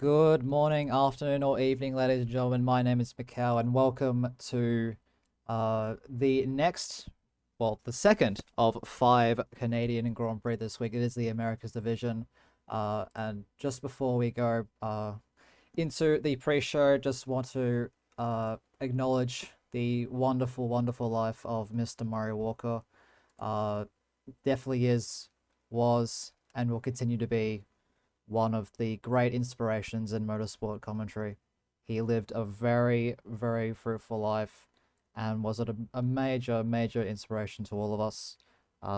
Good morning, afternoon, or evening, ladies and gentlemen. My name is Mikhail, and welcome to the second of five Canadian Grand Prix this week. It is the Americas division. And just before we go into the pre-show, just want to acknowledge the wonderful, wonderful life of Mr. Murray Walker. Uh, Definitely was, and will continue to be one of the great inspirations in motorsport commentary. He lived a very, very fruitful life and was a major, major inspiration to all of us.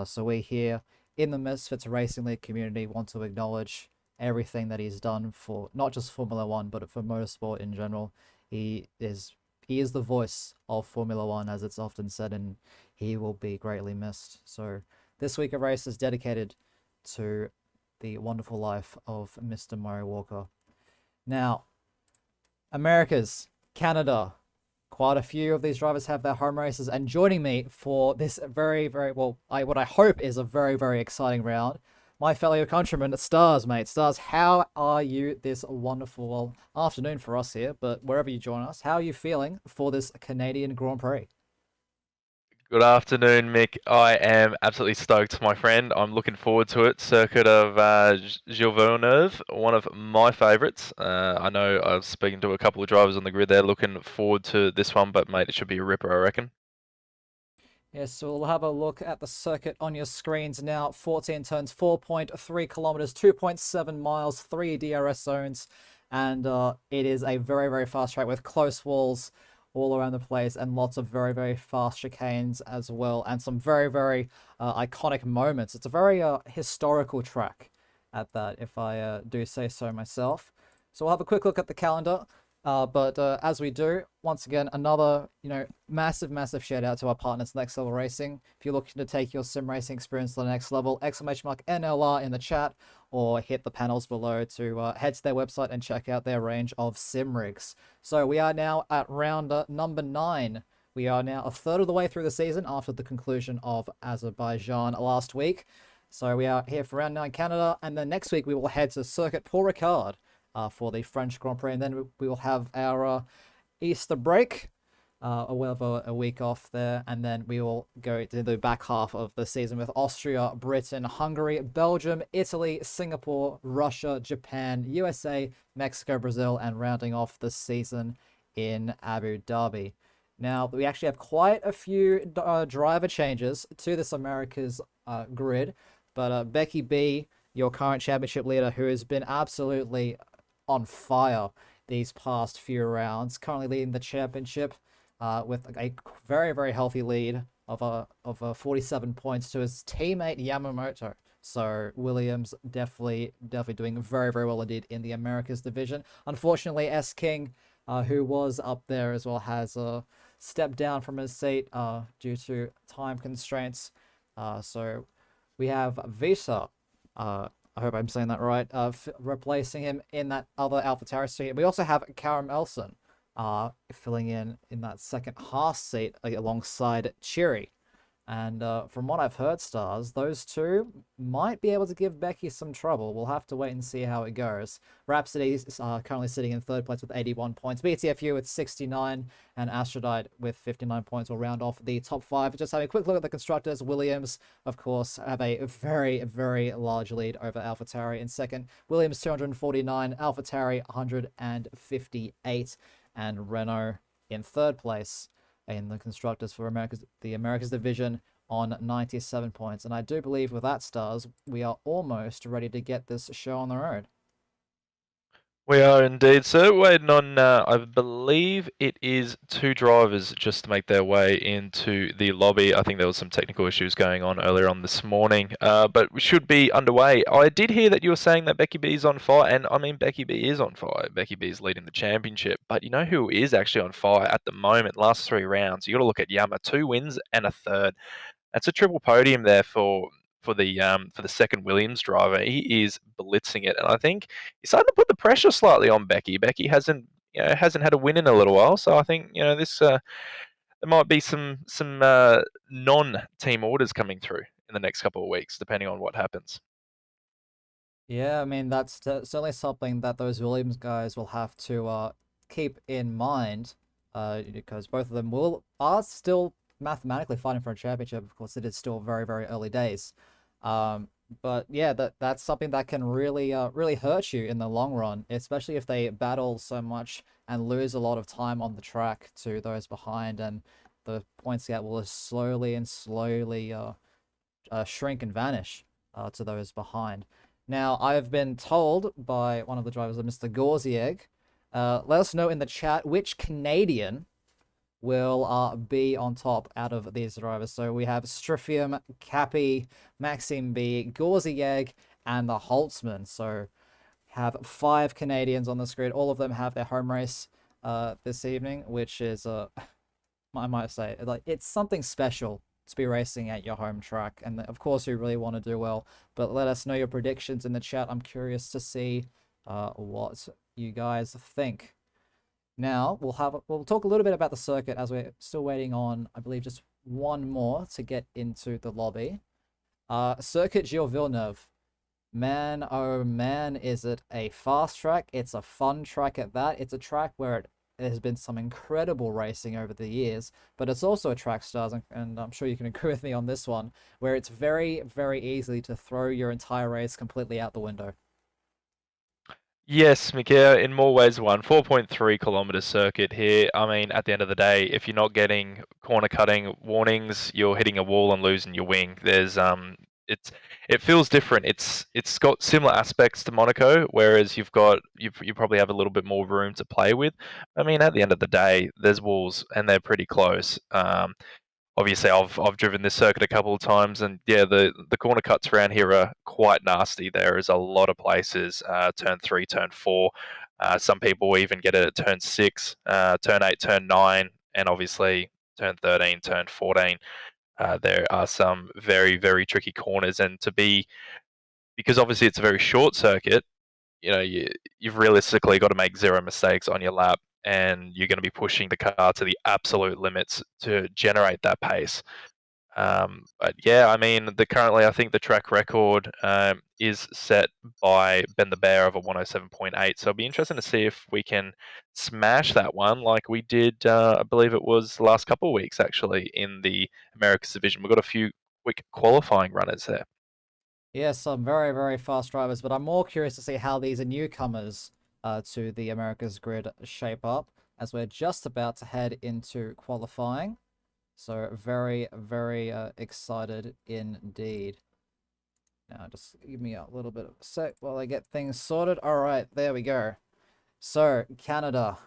So we here in the Misfits Racing League community want to acknowledge everything that he's done for not just Formula One, but for motorsport in general. He is he is the voice of Formula One, as it's often said, and he will be greatly missed. So this week of race is dedicated to the wonderful life of Mr. Murray Walker. Now, Americas, Canada, quite a few of these drivers have their home races, and joining me for this very, very what I hope is a very, very exciting round, my fellow countrymen, Stars, mate. Stars, how are you this wonderful afternoon for us here, but wherever you join us, how are you feeling for this Canadian Grand Prix? Good afternoon, Mick. I am absolutely stoked, my friend. I'm looking forward to it. Circuit of Gilles Villeneuve, one of my favourites. I know I was speaking to a couple of drivers on the grid there, looking forward to this one, but mate, it should be a ripper, I reckon. Yes, so we'll have a look at the circuit on your screens now. 14 turns, 4.3 kilometers, 2.7 miles, three DRS zones, and it is a very, very fast track with close walls all around the place and lots of very, very fast chicanes as well, and some very, very iconic moments. It's a very historical track at that, if I do say so myself. So we'll have a quick look at the calendar. But as we do, once again, another massive, massive shout out to our partners, Next Level Racing. If you're looking to take your sim racing experience to the next level, exclamation mark NLR in the chat, or hit the panels below to head to their website and check out their range of sim rigs. So we are now at round number 9. We are now a third of the way through the season after the conclusion of Azerbaijan last week. So we are here for round 9 Canada, and then next week we will head to Circuit Paul Ricard for the French Grand Prix, and then we will have our Easter break. We'll have a week off there, and then we will go to the back half of the season with Austria, Britain, Hungary, Belgium, Italy, Singapore, Russia, Japan, USA, Mexico, Brazil, and rounding off the season in Abu Dhabi. Now, we actually have quite a few driver changes to this America's grid, but Becky B, your current championship leader, who has been absolutely on fire these past few rounds, currently leading the championship with a very, very healthy lead of 47 points to his teammate Yamamoto. So Williams definitely doing very, very well indeed in the Americas division. Unfortunately, S King, who was up there as well, has stepped down from his seat due to time constraints. So we have Visa, I hope I'm saying that right, replacing him in that other AlphaTauri seat. We also have Karen Elson filling in that second Haas seat alongside Cheery. And from what I've heard, Stars, those two might be able to give Becky some trouble. We'll have to wait and see how it goes. Rhapsody is currently sitting in third place with 81 points. BTFU with 69, and Astrodite with 59 points will round off the top 5. Just having a quick look at the constructors. Williams, of course, have a very, very large lead over AlphaTauri in second. Williams 249, AlphaTauri 158, and Renault in third place in the constructors for the Americas division on 97 points. And I do believe with that, Stars, we are almost ready to get this show on the road. We are indeed, sir. Waiting on, I believe it is two drivers just to make their way into the lobby. I think there was some technical issues going on earlier on this morning, but we should be underway. I did hear that you were saying that Becky B is on fire, and I mean, Becky B is on fire. Becky B is leading the championship, but you know who is actually on fire at the moment? Last 3 rounds, you got to look at Yama, 2 wins and a third. That's a triple podium there for the second Williams driver. He is blitzing it, and I think he's starting to put the pressure slightly on Becky. Becky hasn't had a win in a little while, so I think this there might be some non-team orders coming through in the next couple of weeks, depending on what happens. Yeah, I mean that's certainly something that those Williams guys will have to keep in mind, because both of them will are still mathematically fighting for a championship. Of course, it is still very very early days, um, but yeah, that's something that can really really hurt you in the long run, especially if they battle so much and lose a lot of time on the track to those behind, and the points gap will slowly and slowly shrink and vanish to those behind. Now, I have been told by one of the drivers, Mr. Gorzieg, let us know in the chat which Canadian will be on top out of these drivers. So we have Strifium, Cappy, Maxime B, Gorzieg, and the Holtzman. So have 5 Canadians on the screen. All of them have their home race this evening, which is I might say, like, it's something special to be racing at your home track, and of course you really want to do well. But let us know your predictions in the chat. I'm curious to see what you guys think. Now we'll talk a little bit about the circuit as we're still waiting on, I believe, just one more to get into the lobby. Circuit Gilles Villeneuve. Man, oh man, is it a fast track? It's a fun track at that. It's a track where there's been some incredible racing over the years, but it's also a track, Stars, and I'm sure you can agree with me on this one, where it's very, very easy to throw your entire race completely out the window. Yes, Mikhail, in more ways than one. 4.3 kilometer circuit here. I mean, at the end of the day, if you're not getting corner cutting warnings, you're hitting a wall and losing your wing. It feels different. It's got similar aspects to Monaco, whereas you probably have a little bit more room to play with. I mean, at the end of the day, there's walls and they're pretty close. Obviously I've driven this circuit a couple of times, and yeah, the corner cuts around here are quite nasty. There is a lot of places, turn 3, turn 4. Some people even get it at turn 6, turn 8, turn 9, and obviously turn 13, turn 14. There are some very, very tricky corners, and because obviously it's a very short circuit, you've realistically got to make 0 mistakes on your lap, and you're going to be pushing the car to the absolute limits to generate that pace. But yeah, I mean, currently I think the track record is set by Ben the Bear of a 107.8. So it'll be interesting to see if we can smash that one like we did, I believe it was the last couple of weeks actually in the Americas division. We've got a few quick qualifying runners there. Yes, some very, very fast drivers, but I'm more curious to see how these newcomers to the Americas grid shape up, as we're just about to head into qualifying. So very, very excited indeed. Now, just give me a little bit of a sec while I get things sorted. All right, there we go. So, Canada.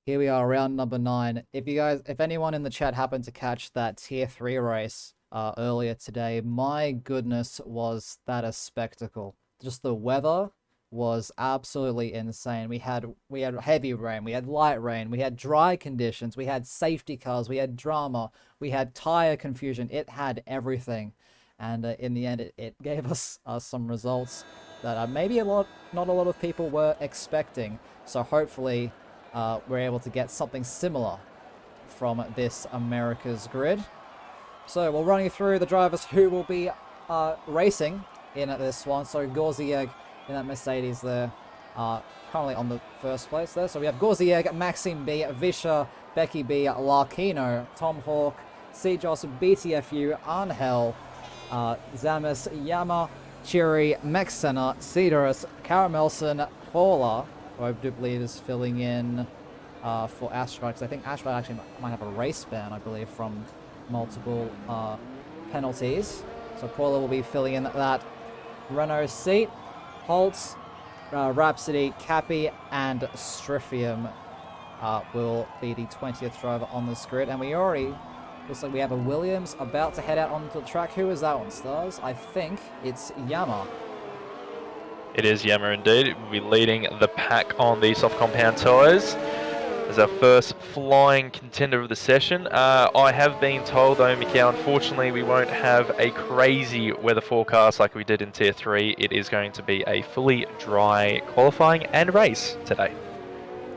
Here we are, round number 9. If anyone in the chat happened to catch that tier 3 race earlier today, my goodness, was that a spectacle. Just the weather was absolutely insane. We had heavy rain, we had light rain, we had dry conditions, we had safety cars, we had drama, we had tire confusion. It had everything, and in the end, it gave us some results that maybe not a lot of people were expecting. So hopefully, we're able to get something similar from this America's grid. So we'll run you through the drivers who will be racing in this one. So Gorzieg in that Mercedes there, currently on the first place there. So we have Gorzieg, Maxime B, Visha, Becky B, Larkino, Tom Hawk, Cjos, BTFU, Angel, Zamis, Yama, Chiri, Mexena, Cedrus, Caramelson, Paula, who I do believe is filling in for Astronaut, because I think Astronaut actually might have a race ban, I believe, from multiple penalties. So Paula will be filling in that Renault seat. Holtz, Rhapsody, Cappy, and Strifium will be the 20th driver on this grid. And looks like we have a Williams about to head out onto the track. Who is that one, Stars? I think it's Yama. It is Yama indeed. We'll be leading the pack on the soft compound tyres as our first flying contender of the session. I have been told though, Mikhail, unfortunately we won't have a crazy weather forecast like we did in Tier 3. It is going to be a fully dry qualifying and race today.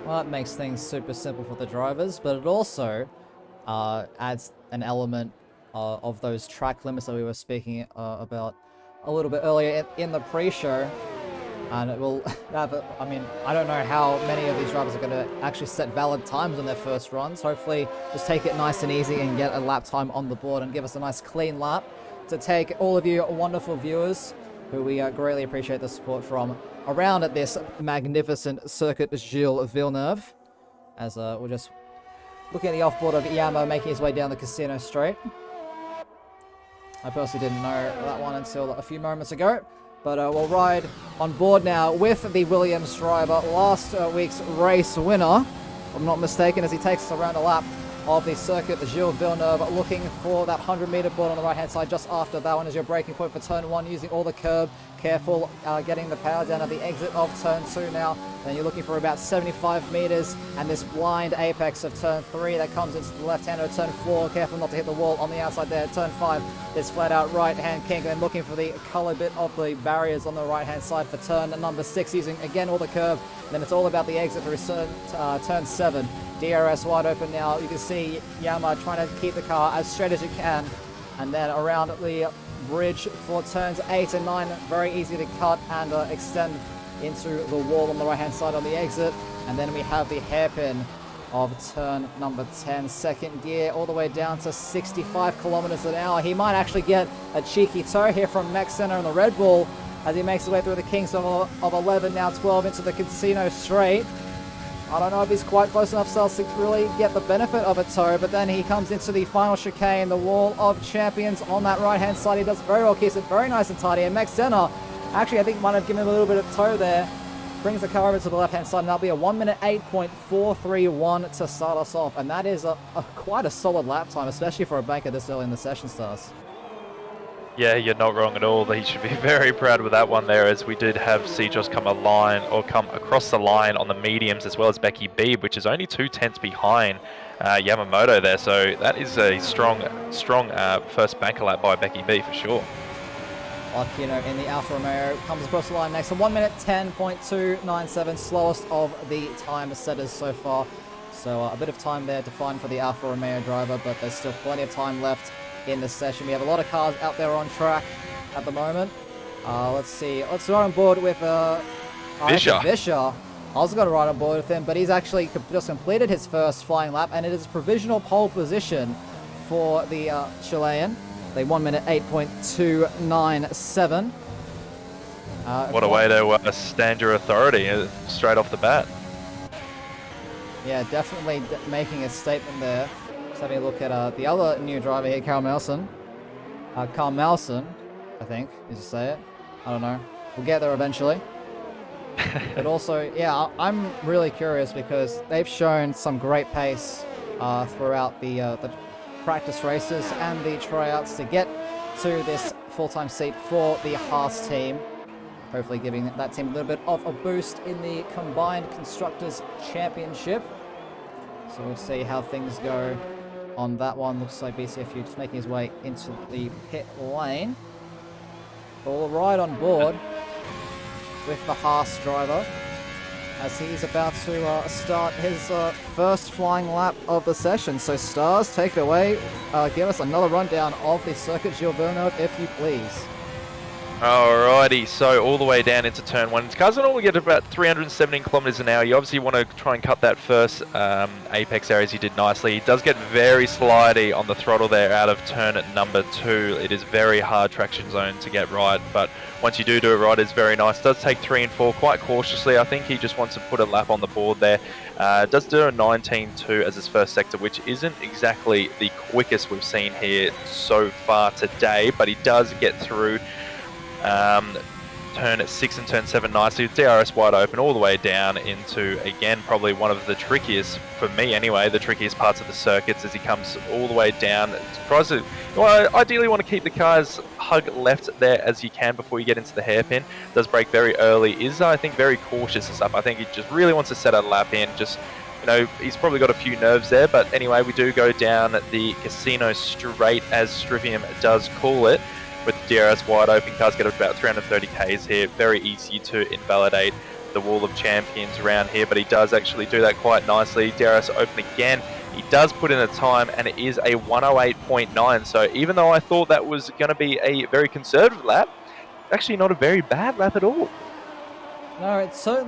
Well, that makes things super simple for the drivers, but it also adds an element of those track limits that we were speaking about a little bit earlier in the pre-show. And it will have, I mean, I don't know how many of these drivers are going to actually set valid times on their first runs. Hopefully, just take it nice and easy and get a lap time on the board and give us a nice clean lap to take all of you wonderful viewers who we greatly appreciate the support from around at this magnificent circuit Gilles Villeneuve. As we're just looking at the offboard of Yama making his way down the Casino Straight. I personally didn't know that one until a few moments ago. But we'll ride on board now with the Williams driver, last week's race winner, if I'm not mistaken, as he takes us around a lap of the circuit. Gilles Villeneuve looking for that 100-meter board on the right-hand side just after that one is your braking point for turn 1, using all the curb. Careful getting the power down at the exit of turn 2 now. Then you're looking for about 75 meters and this blind apex of turn 3 that comes into the left-hand of turn 4. Careful not to hit the wall on the outside there. Turn 5, this flat-out right-hand kink, and looking for the color bit of the barriers on the right-hand side for turn number 6, using again all the curb. Then it's all about the exit through turn 7. DRS wide open now. You can see Yama trying to keep the car as straight as you can. And then around the bridge for turns 8 and 9, very easy to cut and extend into the wall on the right hand side on the exit. And then we have the hairpin of turn number 10, second gear, all the way down to 65 kilometers an hour. He might actually get a cheeky toe here from Max Center on the Red Bull as he makes his way through the kinks of 11, now 12 into the Casino Straight. I don't know if he's quite close enough to really get the benefit of a toe, but then he comes into the final chicane, the Wall of Champions on that right-hand side. He does very well, keeps it very nice and tidy. And Max Senna, actually, I think might have given him a little bit of toe there. Brings the car over to the left-hand side, and that'll be a 1 minute 8.431 to start us off. And that is quite a solid lap time, especially for a banker this early in the session starts. Yeah, you're not wrong at all. He should be very proud with that one there, as we did have Sejoss come across the line on the mediums, as well as Becky Beebe, which is only 2/10 behind Yamamoto there. So that is a strong first banker lap by Becky Beebe for sure. Aquino in the Alfa Romeo comes across the line next. A 1 minute 10.297, slowest of the time setters so far. So a bit of time there to find for the Alfa Romeo driver, but there's still plenty of time left in the session. We have a lot of cars out there on track at the moment. Let's see. Let's ride on board with Vischer. I was going to ride on board with him, but he's actually just completed his first flying lap, and it is provisional pole position for the Chilean. The 1 minute 8.297. What a way to stand your authority straight off the bat. Yeah, definitely making a statement there. Just having a look at the other new driver here, Carl Melson. Carl Melson, I think, is to say it. I don't know. We'll get there eventually. But also, yeah, I'm really curious because they've shown some great pace throughout the practice races and the tryouts to get to this full-time seat for the Haas team. Hopefully giving that team a little bit of a boost in the Combined Constructors Championship. So we'll see how things go on that one. Looks like BCFU just making his way into the pit lane. But we'll ride on board with the Haas driver as he's about to start his first flying lap of the session. So Stars, take it away. Give us another rundown of the circuit, Gilles Villeneuve, if you please. Alrighty, so all the way down into turn 1. Cars will normally get about 317 kilometers an hour. You obviously want to try and cut that first apex area as you did nicely. He does get very slidey on the throttle there out of turn number 2. It is very hard traction zone to get right, but once you do it right, it's very nice. It does take 3 and 4 quite cautiously. I think he just wants to put a lap on the board there. Does do a 19.2 as his first sector, which isn't exactly the quickest we've seen here so far today, but he does get through turn 6 and turn 7 nicely, DRS wide open all the way down into, again, probably one of the trickiest, for me anyway, the trickiest parts of the circuits as he comes all the way down. Ideally want to keep the cars hug left there as you can before you get into the hairpin. Does brake very early, is I think very cautious and stuff. I think he just really wants to set a lap in, just, you know, he's probably got a few nerves there, but anyway, we do go down the Casino Straight, as Strivium does call it. With the DRS wide open, cars get about 330 Ks here. Very easy to invalidate the Wall of Champions around here, but he does actually do that quite nicely. DRS open again. He does put in a time, and it is a 108.9. So even though I thought that was going to be a very conservative lap, actually not a very bad lap at all. No, it's a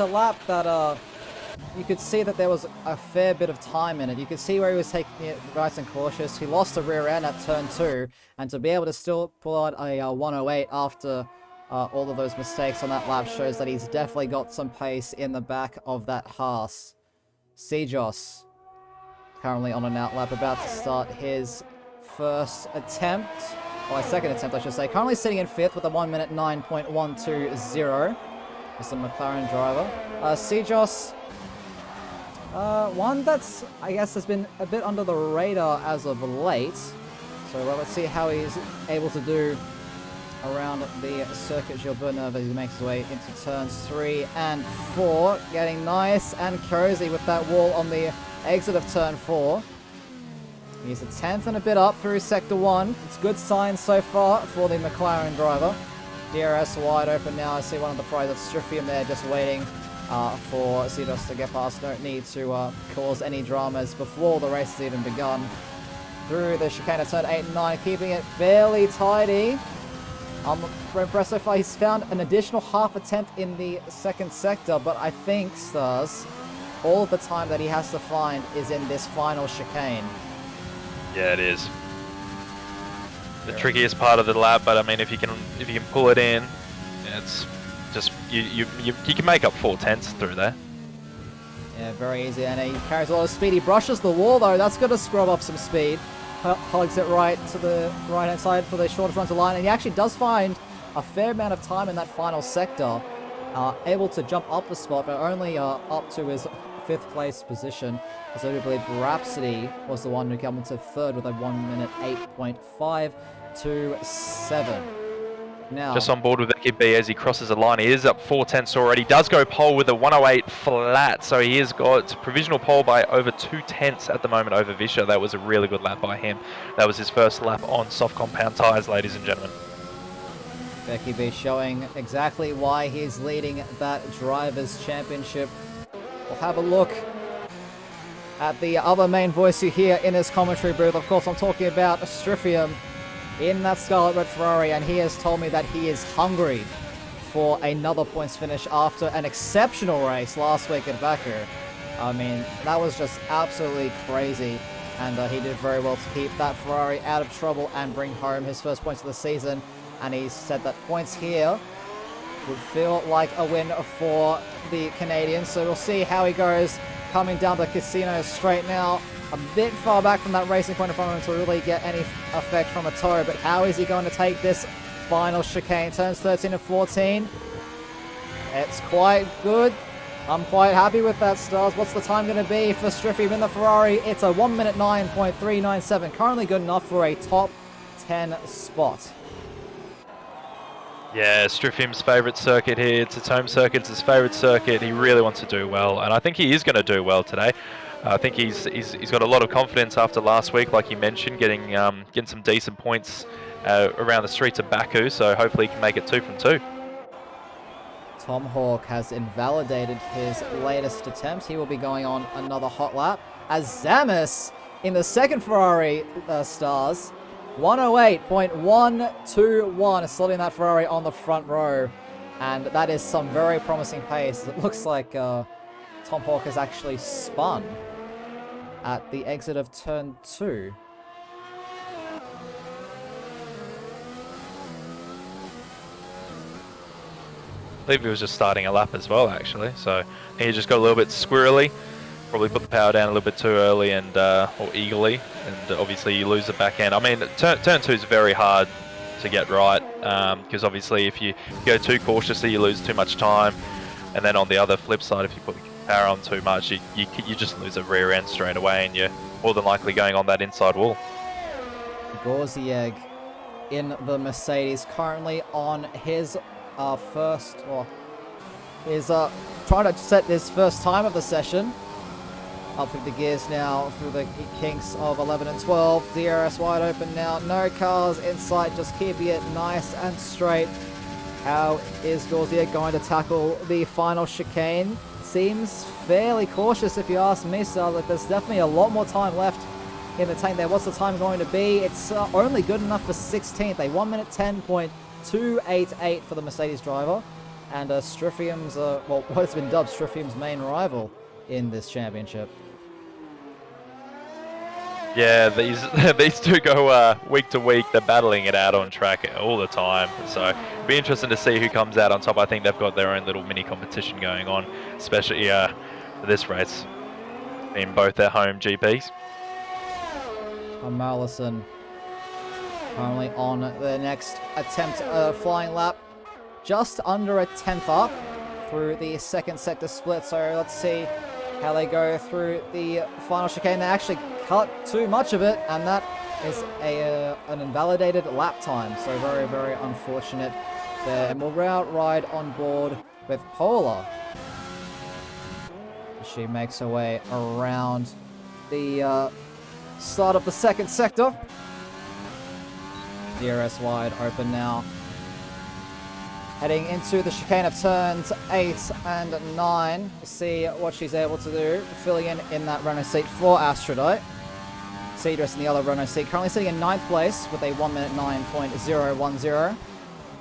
lap that you could see that there was a fair bit of time in it. You could see where he was taking it nice and cautious. He lost the rear end at turn 2, and to be able to still pull out a 108 after all of those mistakes on that lap shows that he's definitely got some pace in the back of that Haas. Sejos, currently on an out lap, about to start his first attempt, or second attempt I should say. Currently sitting in 5th with a 1 minute 9.120. It's the McLaren driver. Sejos, one that's, I guess, has been a bit under the radar as of late. So let's see how he's able to do around the circuit Gilles Villeneuve as he makes his way into turns 3 and 4. Getting nice and cozy with that wall on the exit of turn 4. He's a 10th and a bit up through sector 1. It's good signs so far for the McLaren driver. DRS wide open now. I see one of the Ferraris of Striffium there just waiting for Sejos to get past. Don't need to cause any dramas before the race has even begun. Through the chicane of turn 8 and 9, keeping it fairly tidy. I'm impressed so far. He's found an additional half attempt in the second sector, but I think, Stars, all of the time that he has to find is in this final chicane. Yeah, it is. The trickiest part of the lap, but I mean, if you can pull it in, it's just you can make up 4/10 through there. Yeah, very easy, and he carries a lot of speed. He brushes the wall though. That's going to scrub up some speed. Hugs it right to the right-hand side for the shorter frontal line, and he actually does find a fair amount of time in that final sector, able to jump up the spot, but only up to his 5th place position. As I do believe Rhapsody was the one who came into 3rd with a 1 minute 8.527. Now, just on board with Becky B as he crosses the line. He is up 4/10 already. Does go pole with a 108 flat, so he has got provisional pole by over 2/10 at the moment over Vischer. That was a really good lap by him. That was his first lap on soft compound tyres, ladies and gentlemen. Becky B showing exactly why he's leading that Drivers' Championship. We'll have a look at the other main voice you hear in his commentary booth. Of course, I'm talking about Striffium in that Scarlet Red Ferrari, and he has told me that he is hungry for another points finish after an exceptional race last week at Baku. I mean, that was just absolutely crazy, and he did very well to keep that Ferrari out of trouble and bring home his first points of the season. And he said that points here would feel like a win for the Canadians. So we'll see how he goes coming down the Casino straight now. A bit far back from that racing point in front of him to really get any effect from a toe. But how is he going to take this final chicane? Turns 13 and 14. It's quite good. I'm quite happy with that, Stars. What's the time going to be for Striffium in the Ferrari? It's a 1 minute 9.397. Currently good enough for a top 10 spot. Yeah, Striffium's favourite circuit here. It's his home circuit. It's his favourite circuit. He really wants to do well, and I think he is going to do well today. I think he's got a lot of confidence after last week, like he mentioned, getting some decent points around the streets of Baku. So hopefully he can make it 2 from 2. Tom Hawk has invalidated his latest attempt. He will be going on another hot lap as Zamis in the second Ferrari Stars. 108.121 is slotting that Ferrari on the front row, and that is some very promising pace. It looks like Tom Hawk has actually spun at the exit of turn 2. I believe he was just starting a lap as well, actually. So he just got a little bit squirrely. Probably put the power down a little bit too early and or eagerly, and obviously you lose the back end. I mean, turn 2 is very hard to get right because obviously if you go too cautiously, you lose too much time, and then on the other flip side, if you put the power on too much, you just lose a rear end straight away, and you're more than likely going on that inside wall. Gorzieg in the Mercedes, currently on his first, or is trying to set this first time of the session. Up through the gears now, through the kinks of 11 and 12. DRS wide open now. No cars in sight, just keeping it nice and straight. How is Gorzier going to tackle the final chicane? Seems fairly cautious if you ask me, so like there's definitely a lot more time left in the tank there. What's the time going to be? It's only good enough for 16th. A 1 minute 10.288 for the Mercedes driver. and Stryfium's, well, what's been dubbed Stryfium's main rival in this championship. Yeah, these these two go week to week. They're battling it out on track all the time. So it'll be interesting to see who comes out on top. I think they've got their own little mini competition going on, especially for this race, being both their home GPs. Marlison currently on the next attempt flying lap, just under a tenth up through the second sector split. So let's see how they go through the final chicane. They actually cut too much of it, and that is an invalidated lap time. So very, very unfortunate there. And we'll ride on board with Polar. She makes her way around the start of the second sector. DRS wide open now. Heading into the chicane of turns 8 and 9. See what she's able to do. Filling in that Renault seat for Astrodite. Cedrus in the other Renault seat. Currently sitting in 9th place with a 1 minute 9.010.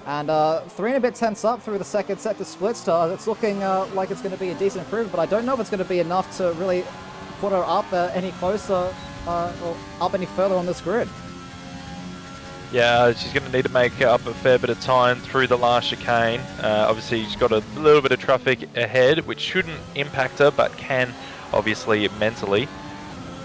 And 3 and a bit tenths up through the second sector split start. It's looking like it's going to be a decent improvement, but I don't know if it's going to be enough to really put her up any closer or up any further on this grid. Yeah, she's going to need to make up a fair bit of time through the last chicane. Obviously, she's got a little bit of traffic ahead, which shouldn't impact her, but can obviously mentally.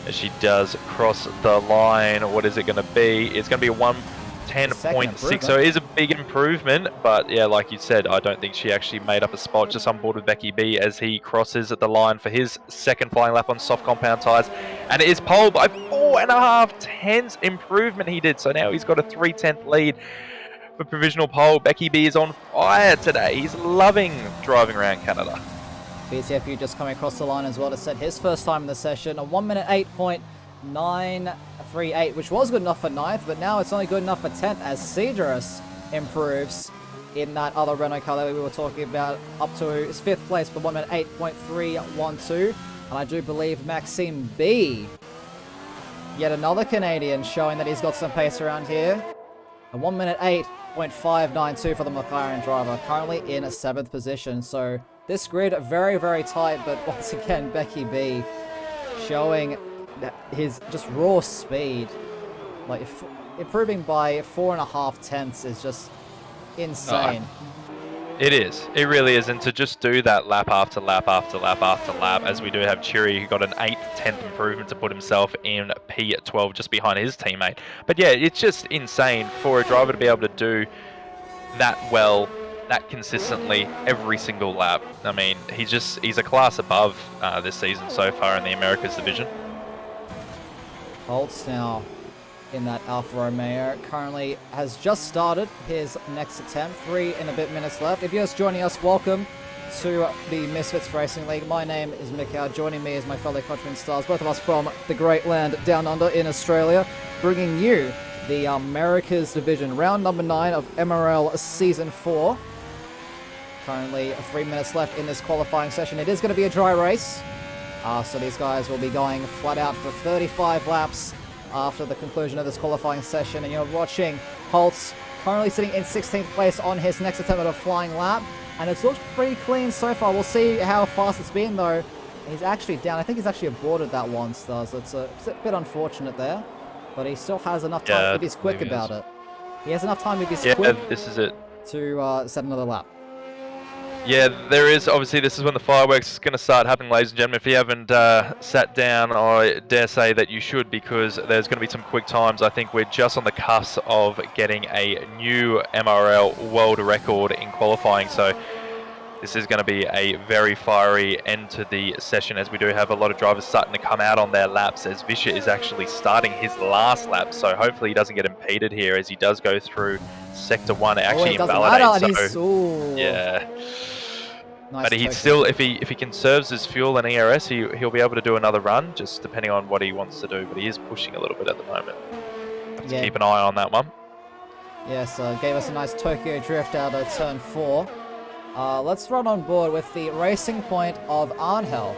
As she does cross the line, what is it going to be? It's going to be a 110.6, so it is a big improvement. But yeah, like you said, I don't think she actually made up a spot just on board with Becky B as he crosses at the line for his second flying lap on soft compound tyres. And it is pole by 4.5 tenths improvement he did. So now he's got a 3/10 lead for provisional pole. Becky B is on fire today. He's loving driving around Canada. BTFU just coming across the line as well to set his first time in the session. A 1 minute 8.938, which was good enough for 9th, but now it's only good enough for 10th as Cedrus improves in that other Renault car that we were talking about up to his 5th place, but 1 minute 8.312. And I do believe Maxime B, yet another Canadian, showing that he's got some pace around here. A 1 minute 8.592 for the McLaren driver, currently in a 7th position. So this grid very, very tight, but once again, Becky B showing his just raw speed. Like, improving by 4.5 tenths is just insane. It is. It really is. And to just do that lap after lap after lap after lap, as we do have Chiri, who got an 8/10 improvement to put himself in P12 just behind his teammate. But yeah, it's just insane for a driver to be able to do that well, that consistently every single lap. I mean, he's a class above this season so far in the Americas division. Holtz now in that Alfa Romeo currently has just started his next attempt. 3 and a bit minutes left. If you're just joining us, welcome to the Misfits Racing League. My name is Mikau. Joining me is my fellow countryman stars, both of us from the great land down under in Australia, bringing you the Americas division, round number 9 of MRL season 4. Currently 3 minutes left in this qualifying session. It is going to be a dry race, so these guys will be going flat out for 35 laps after the conclusion of this qualifying session. And you're watching Holtz currently sitting in 16th place on his next attempt at a flying lap, and it's looked pretty clean so far. We'll see how fast it's been though. He's actually down. I think he's actually aborted that once though, so it's a bit unfortunate there, but he still has enough time if he's quick about it. He has enough time if he's quick. This is it. To set another lap. Yeah, there is. Obviously, this is when the fireworks is going to start happening, ladies and gentlemen. If you haven't sat down, I dare say that you should, because there's going to be some quick times. I think we're just on the cusp of getting a new MRL world record in qualifying. So this is going to be a very fiery end to the session, as we do have a lot of drivers starting to come out on their laps, as Vischer is actually starting his last lap. So hopefully he doesn't get impeded here as he does go through Sector 1. It actually invalidates. So, yeah. Nice, but he's still, if he conserves his fuel and ERS, he'll be able to do another run, just depending on what he wants to do. But he is pushing a little bit at the moment. Have to keep an eye on that one. Yes, gave us a nice Tokyo drift out of turn 4. Let's run on board with the Racing Point of Arnhel,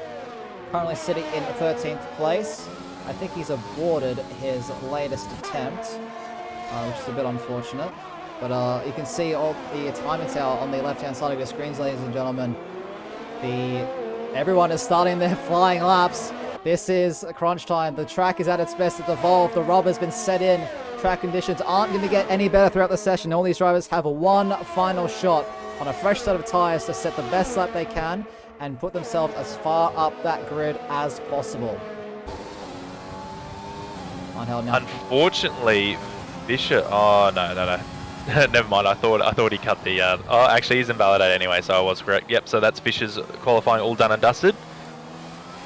currently sitting in 13th place. I think he's aborted his latest attempt, which is a bit unfortunate. But you can see all the timing tower on the left-hand side of your screens, ladies and gentlemen. Everyone is starting their flying laps. This is crunch time. The track is at its best. It's evolved. The rubber's been set in. Track conditions aren't going to get any better throughout the session. All these drivers have one final shot on a fresh set of tires to set the best lap they can and put themselves as far up that grid as possible. Unfortunately, Bishop. Oh no. Never mind. I thought he cut the. Oh, actually, he's invalidated anyway, so I was correct. Yep. So that's Fisher's qualifying all done and dusted.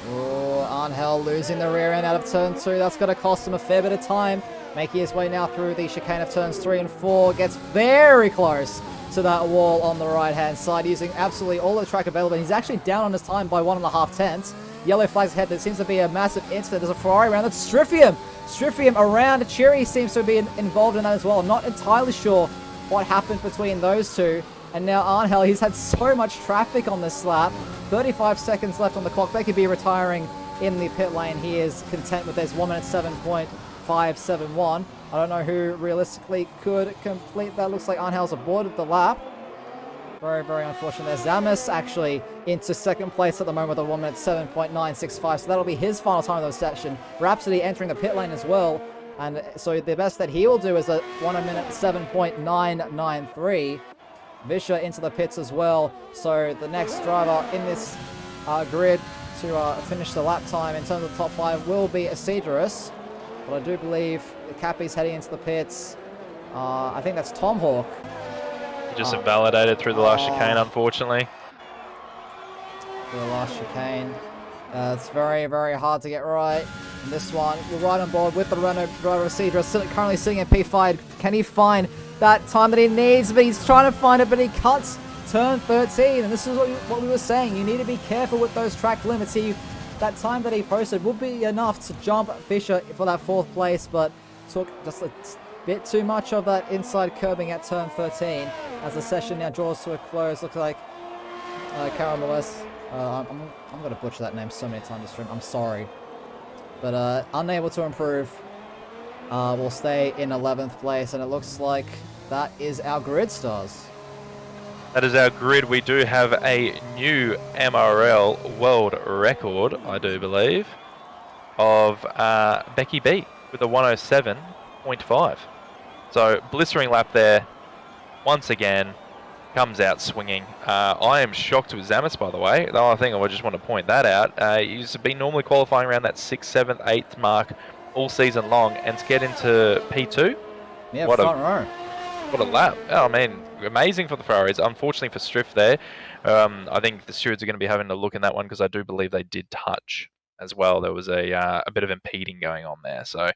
Oh, Angel losing the rear end out of turn 2. That's going to cost him a fair bit of time. Making his way now through the chicane of turns 3 and 4. Gets very close to that wall on the right-hand side, using absolutely all the track available. He's actually down on his time by 1.5 tenths. Yellow flags ahead. There seems to be a massive incident. There's a Ferrari around. That's Striffium. Striffium around. Cherry seems to be involved in that as well. I'm not entirely sure what happened between those two. And now Angel, he's had so much traffic on this lap. 35 seconds left on the clock. Becky B retiring in the pit lane. He is content with his 1 minute 7.571. I don't know who realistically could complete that. Looks like Angel's aborted the lap. Very, very unfortunate. There's Zamis actually into second place at the moment with a 1 minute 7.965. So that'll be his final time of the session. Rhapsody entering the pit lane as well. And so the best that he will do is a 1 minute 7.993. Visha into the pits as well. So the next driver in this grid to finish the lap time in terms of the top 5 will be Acidrus. But I do believe Cappy's heading into the pits. I think that's Tom Hawk. Just invalidated through the last chicane, unfortunately. The last chicane. It's very, very hard to get right. And this one, we're right on board with the Renault driver Acidrus, currently sitting in P5. Can he find that time that he needs? But he's trying to find it, but he cuts turn 13. And this is what we were saying. You need to be careful with those track limits. That time that he posted would be enough to jump Fisher for that 4th place, but took just a bit too much of that inside curbing at turn 13 as the session now draws to a close. Looks like Carameles. I'm going to butcher that name so many times this stream. I'm sorry. But unable to improve. Will stay in 11th place, and it looks like that is our grid, Stars. That is our grid. We do have a new MRL world record, I do believe, of Becky B with a 107.5. So blistering lap there, once again, comes out swinging. I am shocked with Zamis, by the way. The other thing I just want to point that out, he's been normally qualifying around that 6th, 7th, 8th mark all season long, and to get into P2, yeah, front row. What a lap. Oh, I mean, amazing for the Ferraris. Unfortunately for Striff there, I think the stewards are going to be having a look in that one because I do believe they did touch as well. There was a bit of impeding going on there. So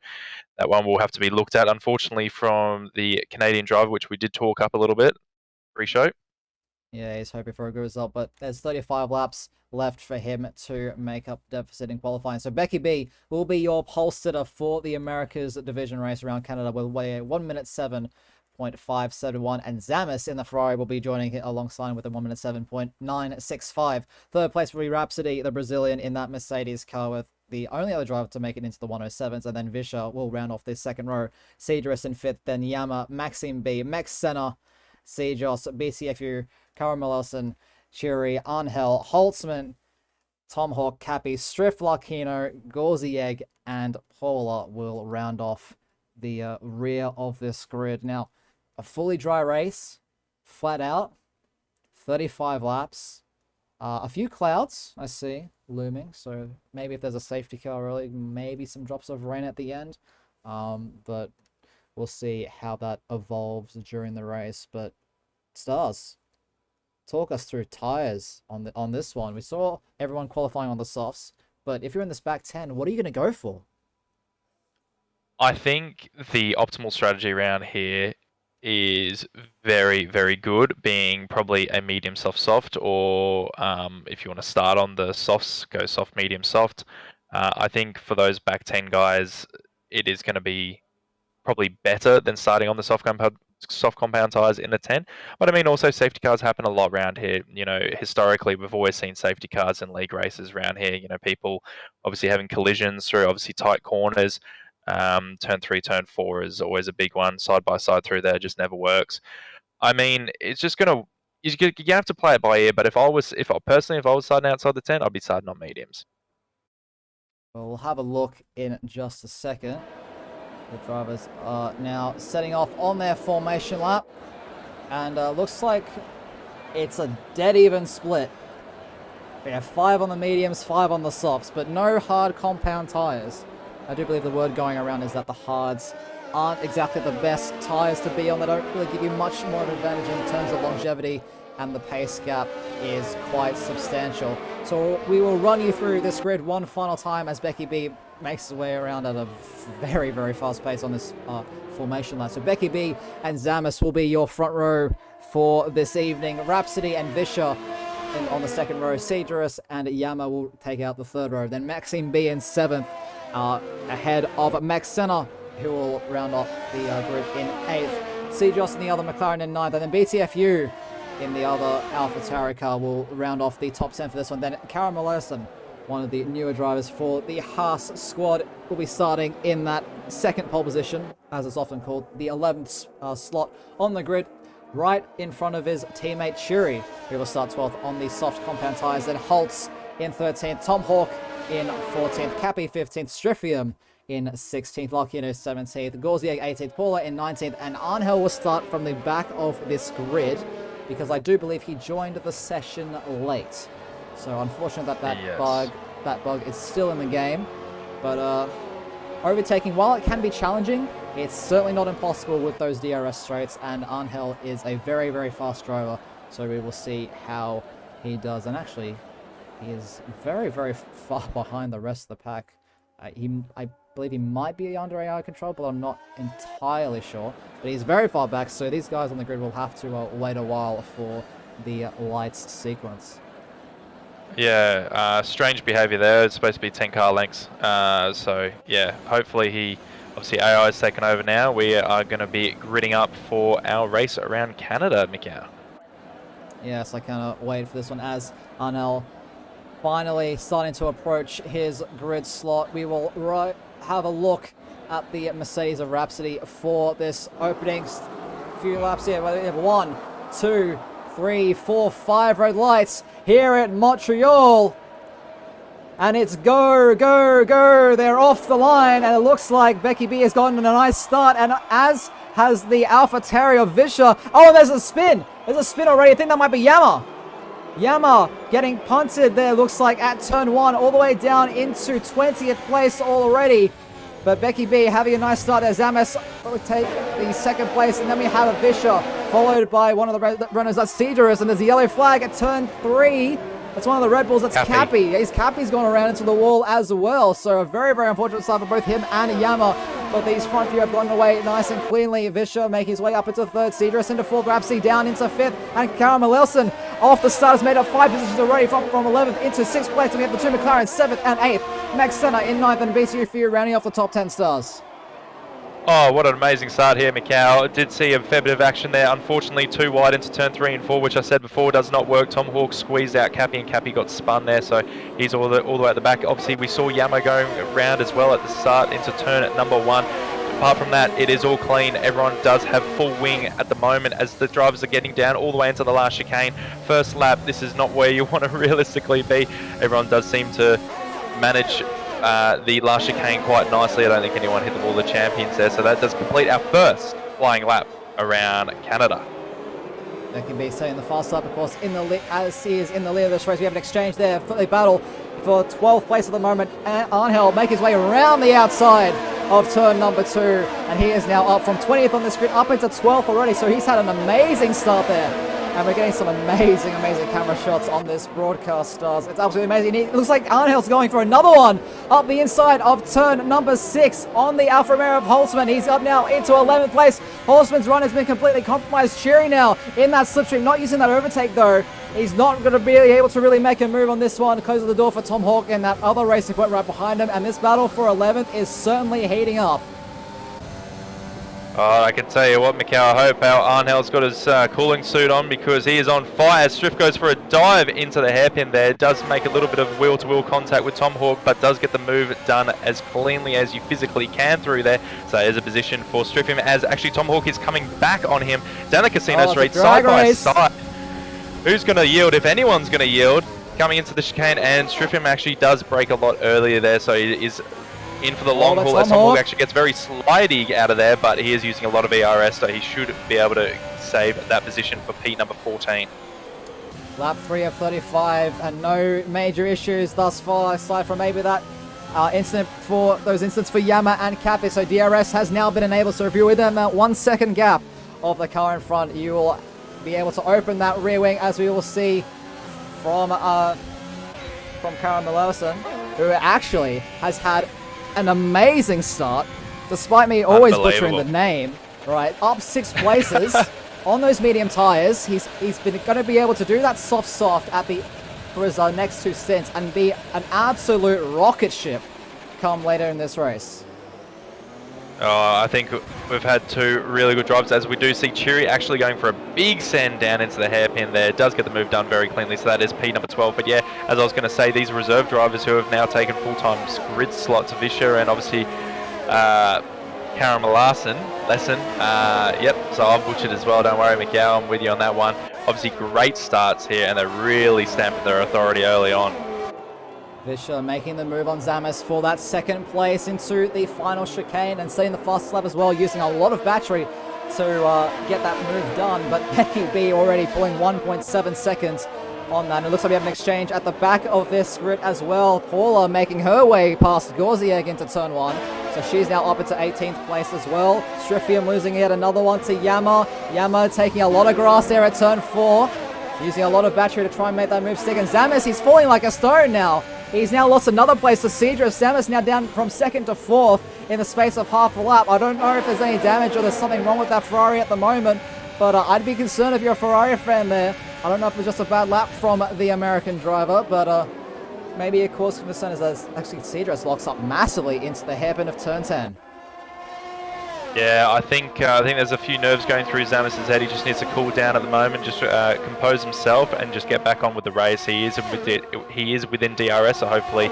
that one will have to be looked at, unfortunately, from the Canadian driver, which we did talk up a little bit pre-show. Yeah, he's hoping for a good result, but there's 35 laps left for him to make up deficit in qualifying. So Becky B will be your pole sitter for the Americas division race around Canada with a 1 minute 7.571, and Zamis in the Ferrari will be joining alongside with a 1 minute 7.965. Third place will be Rhapsody, the Brazilian, in that Mercedes car, with the only other driver to make it into the 107s, and then Visha will round off this second row. Cedrus in 5th, then Yama, Maxime B, Mex Senna, Cjos, BCFU, Caramelos, Chiri, Angel, Holtzman, Tom Hawk, Cappy, Striff, Larkino, Gorzieg, and Paula will round off the rear of this grid. Now, a fully dry race, flat out, 35 laps, a few clouds I see looming, so maybe if there's a safety car early, maybe some drops of rain at the end, but we'll see how that evolves during the race. But Stars, talk us through tires on this one. We saw everyone qualifying on the softs, but if you're in this back 10, what are you going to go for? I think the optimal strategy around here is very, very good, being probably a medium soft, or if you want to start on the softs, go soft, medium, soft. I think for those back 10 guys, it is going to be probably better than starting on the soft compound tires in the 10. But I mean, also safety cars happen a lot around here. You know, historically, we've always seen safety cars in league races around here. You know, people obviously having collisions through obviously tight corners. Turn 3, turn 4 is always a big one. Side by side through there just never works. I mean, it's just gonna you're gonna have to play it by ear. But if I was starting outside the 10, I'd be starting on mediums. We'll have a look in just a second. The drivers are now setting off on their formation lap, and looks like it's a dead even split. We have 5 on the mediums, 5 on the softs, but no hard compound tires. I do believe the word going around is that the hards aren't exactly the best tires to be on. They don't really give you much more of an advantage in terms of longevity, and the pace gap is quite substantial. So we will run you through this grid one final time as Becky B makes his way around at a very, very fast pace on this formation lap. So Becky B and Zamis will be your front row for this evening. Rhapsody and Visha on the second row. Cedrus and Yama will take out the third row. Then Maxime B in 7th, ahead of Max Senna, who will round off the grid in 8th. Cedros in the other McLaren in 9th, and then BTFU in the other AlphaTauri car will round off the top 10 for this one. Then Karen Mallerson, one of the newer drivers for the Haas squad, will be starting in that second pole position, as it's often called, the 11th slot on the grid, right in front of his teammate Shuri, who will start 12th on the soft compound tyres. Then Holtz in 13th, Tom Hawk in 14th, Cappy 15th, Stryfium in 16th, Larkino 17th, Gauzier 18th, Paula in 19th, and Arnhel will start from the back of this grid, because I do believe he joined the session late. So unfortunate that Yes. bug is still in the game. But overtaking, while it can be challenging, it's certainly not impossible with those DRS straights, and Arnhel is a very, very fast driver. So we will see how he does. And actually, he is very, very far behind the rest of the pack. I believe he might be under AI control, but I'm not entirely sure. But he's very far back, so these guys on the grid will have to wait a while for the lights sequence. Yeah, strange behaviour there. It's supposed to be 10 car lengths. So, yeah, hopefully obviously AI is taken over now. We are going to be gridding up for our race around Canada, Mikhail. Yes, I cannot wait for this one as Arnel finally starting to approach his grid slot. We will have a look at the Mercedes of Rhapsody for this opening few laps here. We have 1, 2, 3, 4, 5 red lights here at Montreal. And it's go, go, go. They're off the line, and it looks like Becky B has gotten a nice start, and as has the AlphaTauri of Visha. Oh, there's a spin. There's a spin already. I think that might be Yama. Yama getting punted there, looks like, at turn 1, all the way down into 20th place already. But Becky B having a nice start there. Zamas will take the second place, and then we have a Visha, followed by one of the runners, that's Cedrus, and there's a yellow flag at turn 3. That's one of the Red Bulls, that's Cappy. Cappy's gone around into the wall as well, so a very, very unfortunate start for both him and Yama. But these front few have gone away nice and cleanly. Visha making his way up into 3rd, Cedrus into 4th, Rhapsody down into 5th, and Karen Mallerson off the start has made up 5 positions already from 11th into 6th place. And we have the 2 McLaren, 7th and 8th. Max Senna in 9th, and BTU Fear rounding off the top 10 stars. Oh, what an amazing start here, Mikhail. Did see a fair bit of action there. Unfortunately, too wide into turn 3 and 4, which I said before does not work. Tom Hawk squeezed out Cappy, and Cappy got spun there, so he's all the way at the back. Obviously, we saw Yama going around as well at the start into turn at number 1. Apart from that, it is all clean. Everyone does have full wing at the moment as the drivers are getting down all the way into the last chicane. First lap, this is not where you want to realistically be. Everyone does seem to manage the last chicane quite nicely. I don't think anyone hit the wall of the champions there, so that does complete our first flying lap around Canada. That can be saying the fast lap, of course, in the lead, as he is in the lead of this race. We have an exchange there for the battle for 12th place at the moment. Arnhel make his way around the outside of turn number 2, and he is now up from 20th on this grid up into 12th already, so he's had an amazing start there. And we're getting some amazing, amazing camera shots on this broadcast, stars. It's absolutely amazing. It looks like Arnhel's going for another one up the inside of turn number 6 on the Alfa Romeo of Holtzman. He's up now into 11th place. Holtzman's run has been completely compromised. Cheery now in that slipstream, not using that overtake though. He's not going to be able to really make a move on this one. Closes the door for Tom Hawk and that other racing point right behind him. And this battle for 11th is certainly heating up. Oh, I can tell you what, Mikhail, I hope our Arnhel's got his cooling suit on because he is on fire. Striff goes for a dive into the hairpin there. Does make a little bit of wheel-to-wheel contact with Tomahawk, but does get the move done as cleanly as you physically can through there. So there's a position for Striff as actually Tomahawk is coming back on him down the casino straight, side by side. Who's going to yield, if anyone's going to yield? Coming into the chicane, and Striff actually does break a lot earlier there, so he is in for the long haul. As Tomahawk actually gets very slidey out of there, but he is using a lot of ERS, so he should be able to save that position for P number 14. Lap 3 of 35, and no major issues thus far, aside from maybe that incidents for Yama and Cappy. So DRS has now been enabled, so if you're within that 1 second gap of the car in front, you will be able to open that rear wing, as we will see from Karen Millison, who actually has had an amazing start, despite me always butchering the name. Right, up 6 places on those medium tires. He's been going to be able to do that soft for his next 2 stints and be an absolute rocket ship come later in this race. I think we've had 2 really good drives, as we do see Cheery actually going for a big send down into the hairpin there. Does get the move done very cleanly, so that is P number 12. But yeah, as I was going to say, these reserve drivers who have now taken full-time grid slots, Visha and obviously Karen Larson, yep, so I've butchered as well, don't worry, Mikhail, I'm with you on that one. Obviously great starts here, and they're really stamping their authority early on. Visha making the move on Zamis for that 2nd place into the final chicane and setting the fastest lap as well, using a lot of battery to get that move done. But Becky B already pulling 1.7 seconds on that. And it looks like we have an exchange at the back of this grid as well. Paula making her way past Gorzieg into turn 1. So she's now up into 18th place as well. Striffium losing yet another one to Yama. Yama taking a lot of grass there at turn 4. Using a lot of battery to try and make that move stick. And Zamis, he's falling like a stone now. He's now lost another place to Cedra. Zamis now down from 2nd to 4th in the space of half a lap. I don't know if there's any damage or there's something wrong with that Ferrari at the moment, but I'd be concerned if you're a Ferrari fan there. I don't know if it was just a bad lap from the American driver, but maybe a cause for concern is that actually Cedra locks up massively into the hairpin of turn 10. Yeah, I think there's a few nerves going through Zamis' head. He just needs to cool down at the moment, just compose himself and just get back on with the race. He is within DRS, so hopefully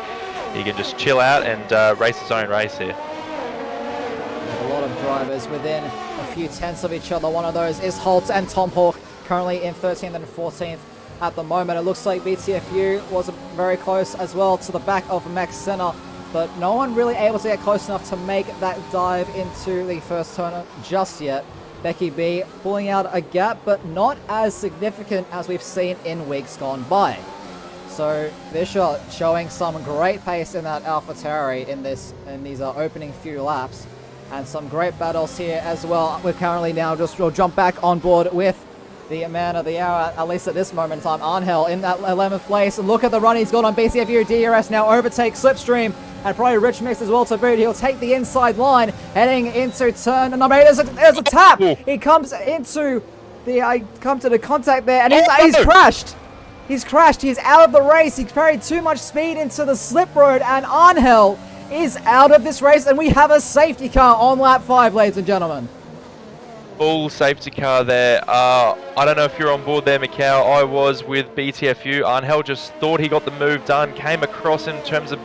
he can just chill out and race his own race here. A lot of drivers within a few tenths of each other. One of those is Holt and Tomahawk, currently in 13th and 14th at the moment. It looks like BTFU was very close as well to the back of Max Senna, but no one really able to get close enough to make that dive into the first turn just yet. Becky B pulling out a gap, but not as significant as we've seen in weeks gone by. So Visha showing some great pace in that AlphaTauri in these opening few laps, and some great battles here as well. We're currently now we'll jump back on board with the man of the hour, at least at this moment in time, Angel in that 11th place. Look at the run he's got on BCFU. DRS now overtakes Slipstream, and probably Rich Mix as well to boot. He'll take the inside line, heading into turn number 8. There's a tap. He comes into the contact there, and he's crashed. He's crashed. He's out of the race. He carried too much speed into the slip road, and Angel is out of this race, and we have a safety car on lap 5, ladies and gentlemen. Full safety car there. I don't know if you're on board there, Mikhail. I was with BTFU. Angel just thought he got the move done, came across in terms of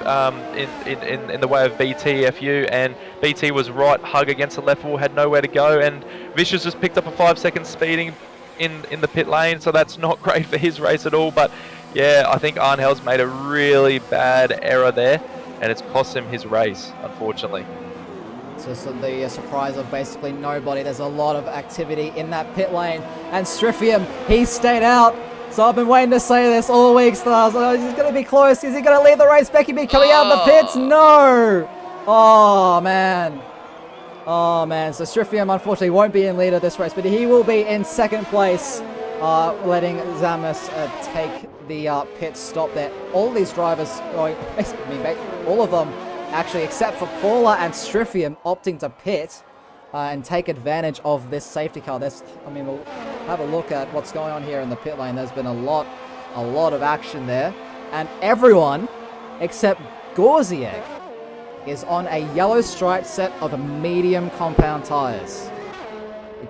in the way of BTFU, and BT was right, hug against the left wall, had nowhere to go, and Vicious just picked up a 5-second speeding in the pit lane, so that's not great for his race at all. But yeah, I think Angel's made a really bad error there, and it's cost him his race, unfortunately. So the surprise of basically nobody. There's a lot of activity in that pit lane, and Striffium, he stayed out. So I've been waiting to say this all week. So I was like, he's going to be close. Is he going to leave the race? Becky B coming out of the pits? No. Oh man. Oh man. So Striffium unfortunately won't be in lead of this race, but he will be in 2nd place, letting Zamis take the pit stop there. All these drivers, all of them, actually, except for Paula and Striffium, opting to pit and take advantage of this safety car. We'll have a look at what's going on here in the pit lane. There's been a lot of action there, and everyone except Gorzieg is on a yellow striped set of medium compound tires.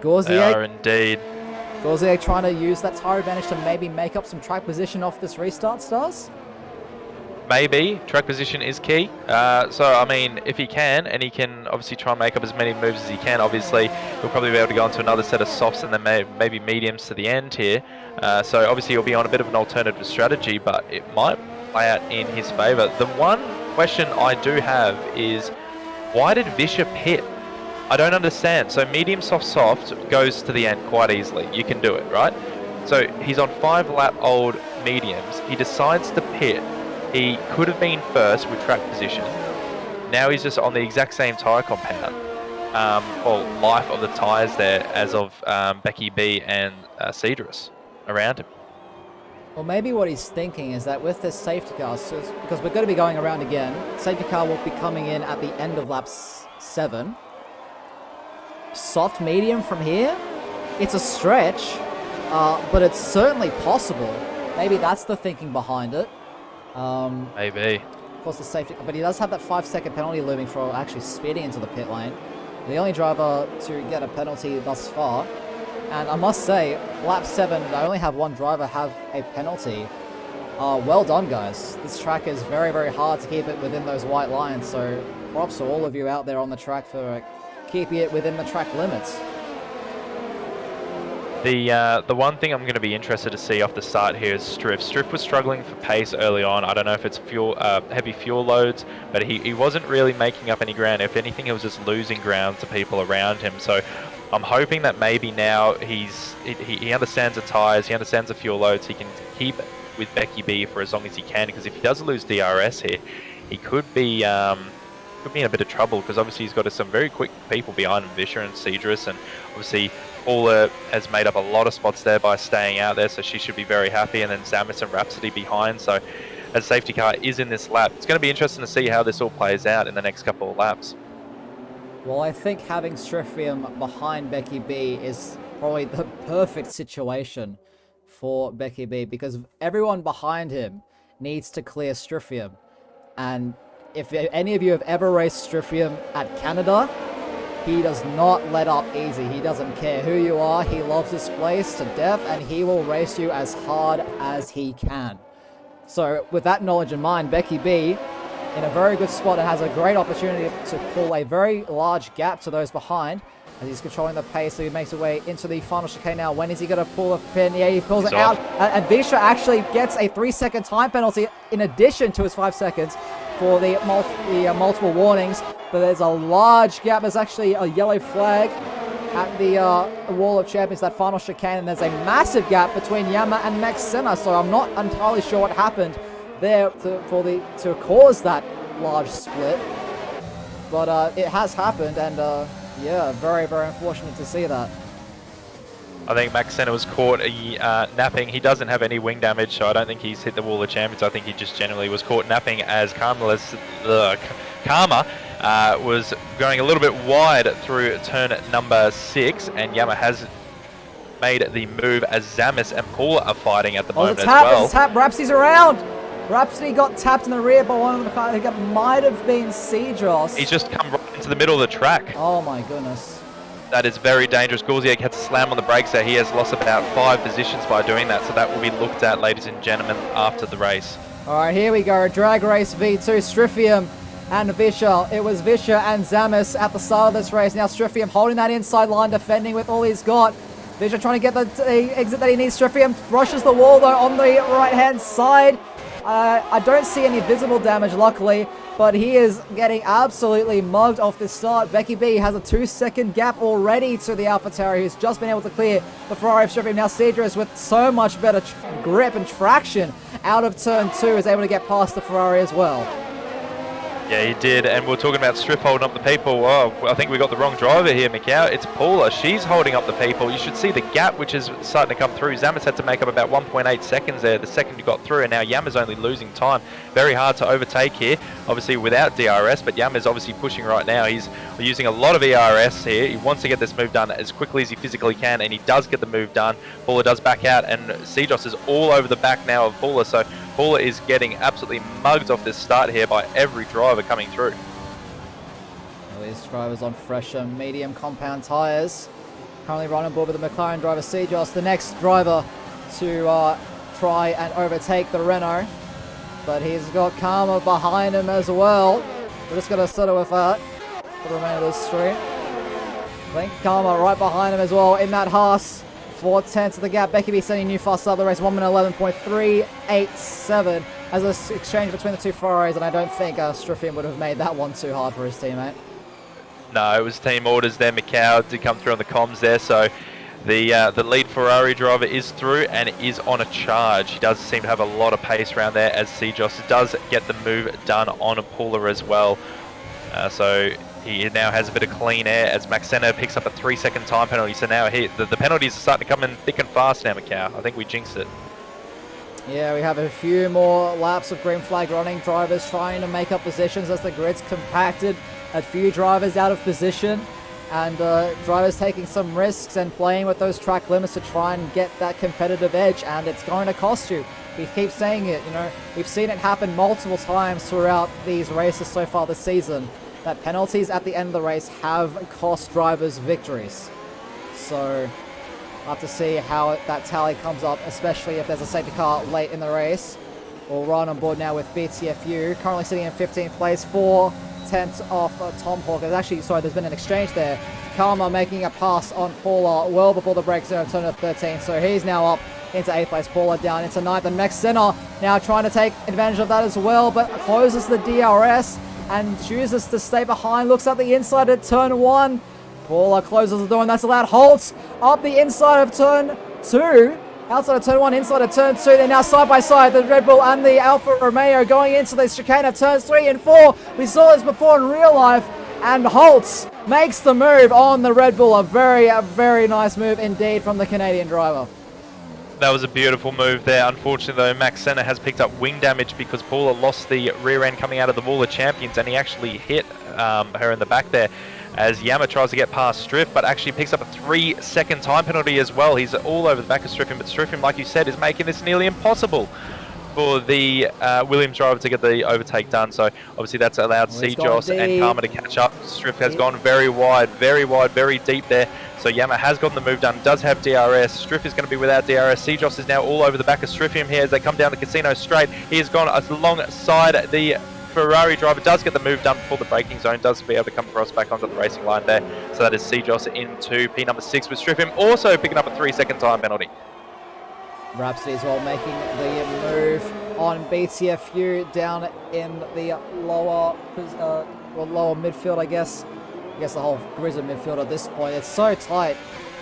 They are indeed. Gauzier trying to use that tire advantage to maybe make up some track position off this restart, Stars? Maybe. Track position is key. So, I mean, if he can, and he can obviously try and make up as many moves as he can, obviously, he'll probably be able to go into another set of softs and then maybe mediums to the end here. So, obviously, he'll be on a bit of an alternative strategy, but it might play out in his favour. The one question I do have is, why did Vischer pit? I don't understand. So, medium, soft, soft goes to the end quite easily. You can do it, right? So, he's on 5-lap-old mediums. He decides to pit. He could have been first with track position. Now he's just on the exact same tyre compound, or life of the tyres there as of Becky B and Cedrus around him. Well, maybe what he's thinking is that with this safety car, because we're going to be going around again, safety car will be coming in at the end of lap 7. Soft medium from here? It's a stretch, but it's certainly possible. Maybe that's the thinking behind it. Maybe. Of course, the safety, but he does have that 5-second penalty looming for actually speeding into the pit lane. The only driver to get a penalty thus far. And I must say, lap 7, I only have one driver have a penalty. Well done, guys. This track is very, very hard to keep it within those white lines. So props to all of you out there on the track for keeping it within the track limits. The one thing I'm going to be interested to see off the start here is Striff. Striff was struggling for pace early on. I don't know if it's heavy fuel loads, but he wasn't really making up any ground. If anything, he was just losing ground to people around him. So I'm hoping that maybe now he understands the tyres, he understands the fuel loads, he can keep with Becky B for as long as he can, because if he does lose DRS here, he could be in a bit of trouble, because obviously he's got some very quick people behind him, Vischer and Cedrus, and obviously Paula has made up a lot of spots there by staying out there, so she should be very happy, and then Samus and Rhapsody behind. So as safety car is in this lap, it's going to be interesting to see how this all plays out in the next couple of laps. Well, I think having Striffium behind Becky B is probably the perfect situation for Becky B, because everyone behind him needs to clear Striffium. And if any of you have ever raced Striffium at Canada, he does not let up easy. He doesn't care who you are. He loves this place to death, and he will race you as hard as he can. So with that knowledge in mind, Becky B in a very good spot and has a great opportunity to pull a very large gap to those behind as he's controlling the pace. So he makes his way into the final chicane now. When is he going to pull a pin? Yeah, he pulls it out. And Vischer actually gets a 3-second time penalty in addition to his 5 seconds for the multiple warnings. But there's a large gap. There's actually a yellow flag at the Wall of Champions, that final chicane, and there's a massive gap between Yama and Max Senna. So I'm not entirely sure what happened there to cause that large split, but it has happened, and yeah, very, very unfortunate to see that. I think Max Senna was caught napping. He doesn't have any wing damage, so I don't think he's hit the Wall of Champions. I think he just generally was caught napping as Karma was going a little bit wide through turn number 6, and Yama has made the move as Zamis and Paula are fighting at the moment as well. It's a tap. Rhapsody's around. Rhapsody got tapped in the rear by one of the cars. I think it might have been Cedros. He's just come right into the middle of the track. Oh my goodness. That is very dangerous. Gauzier had to slam on the brakes there. He has lost about 5 positions by doing that, so that will be looked at, ladies and gentlemen, after the race. Alright, here we go. Drag Race V2. Striffium and Vischer. It was Vischer and Zamis at the start of this race. Now Striffium holding that inside line, defending with all he's got. Vischer trying to get the exit that he needs. Striffium brushes the wall though on the right-hand side. I don't see any visible damage, luckily, but he is getting absolutely mugged off this start. Becky B has a 2-second gap already to the AlphaTauri, who's just been able to clear the Ferrari of Striffium. Now Cedrus, with so much better grip and traction out of turn 2, is able to get past the Ferrari as well. Yeah, he did, and we're talking about Striff holding up the people. Oh, I think we got the wrong driver here, Mikau. It's Paula. She's holding up the people. You should see the gap, which is starting to come through. Zamis had to make up about 1.8 seconds there the second he got through, and now Yama's only losing time. Very hard to overtake here, obviously without DRS, but Yama's obviously pushing right now. He's using a lot of ERS here. He wants to get this move done as quickly as he physically can, and he does get the move done. Paula does back out, and Cedros is all over the back now of Paula, so Paula is getting absolutely mugged off this start here by every driver coming through. Well, these drivers on fresher medium compound tyres. Currently running on board with the McLaren driver, Sejos, the next driver to try and overtake the Renault. But he's got Karma behind him as well. We're just going to settle with that for the remainder of the stream. I think Karma right behind him as well in that Haas. 4/10 of the gap. Becky B sending new fast start of the race. 1:11.387 as an exchange between the two Ferraris, and I don't think Striffian would have made that one too hard for his teammate. No, it was team orders there. Macau did come through on the comms there, so the lead Ferrari driver is through and is on a charge. He does seem to have a lot of pace around there, as Sejos does get the move done on a puller as well. So he now has a bit of clean air as Max Senna picks up a 3-second time penalty. So now the penalties are starting to come in thick and fast now, Macau. I think we jinxed it. Yeah, we have a few more laps of green flag running. Drivers trying to make up positions as the grid's compacted. A few drivers out of position, and drivers taking some risks and playing with those track limits to try and get that competitive edge, and it's going to cost you. We keep saying it, you know, we've seen it happen multiple times throughout these races so far this season, that penalties at the end of the race have cost drivers victories. So we'll have to see how that tally comes up, especially if there's a safety car late in the race. We'll run on board now with BTFU, currently sitting in 15th place, 4/10 off Tom Hawk. There's been an exchange there. Karma making a pass on Paula well before the break zone, turn of 13, so he's now up into 8th place. Paula down into 9th, and Max Senna now trying to take advantage of that as well, but closes the DRS and chooses to stay behind. Looks at the inside at turn 1. Paula closes the door, and that's allowed. Holtz up the inside of turn 2. Outside of turn 1, inside of turn 2. They're now side by side, the Red Bull and the Alfa Romeo going into the chicane of turns 3 and 4. We saw this before in real life, and Holtz makes the move on the Red Bull. A very nice move indeed from the Canadian driver. That was a beautiful move there. Unfortunately, though, Max Senna has picked up wing damage because Paula lost the rear end coming out of the Wall of Champions, and he actually hit her in the back there as Yama tries to get past Striff, but actually picks up a 3-second time penalty as well. He's all over the back of Striffin, but Striffin, like you said, is making this nearly impossible for the Williams driver to get the overtake done. So obviously that's allowed Sejos and Karma to catch up. Striff has gone very wide, very deep there. So Yama has gotten the move done, does have DRS. Striff is going to be without DRS. Sejos is now all over the back of Striffium here as they come down the Casino straight. He has gone alongside the Ferrari driver, does get the move done before the braking zone, does be able to come across back onto the racing line there. So that is Sejos into P number 6 with Striffium also picking up a 3-second time penalty. Rhapsody as well making the move on BTFU down in the lower midfield, I guess. I guess the whole grid of midfield at this point. It's so tight.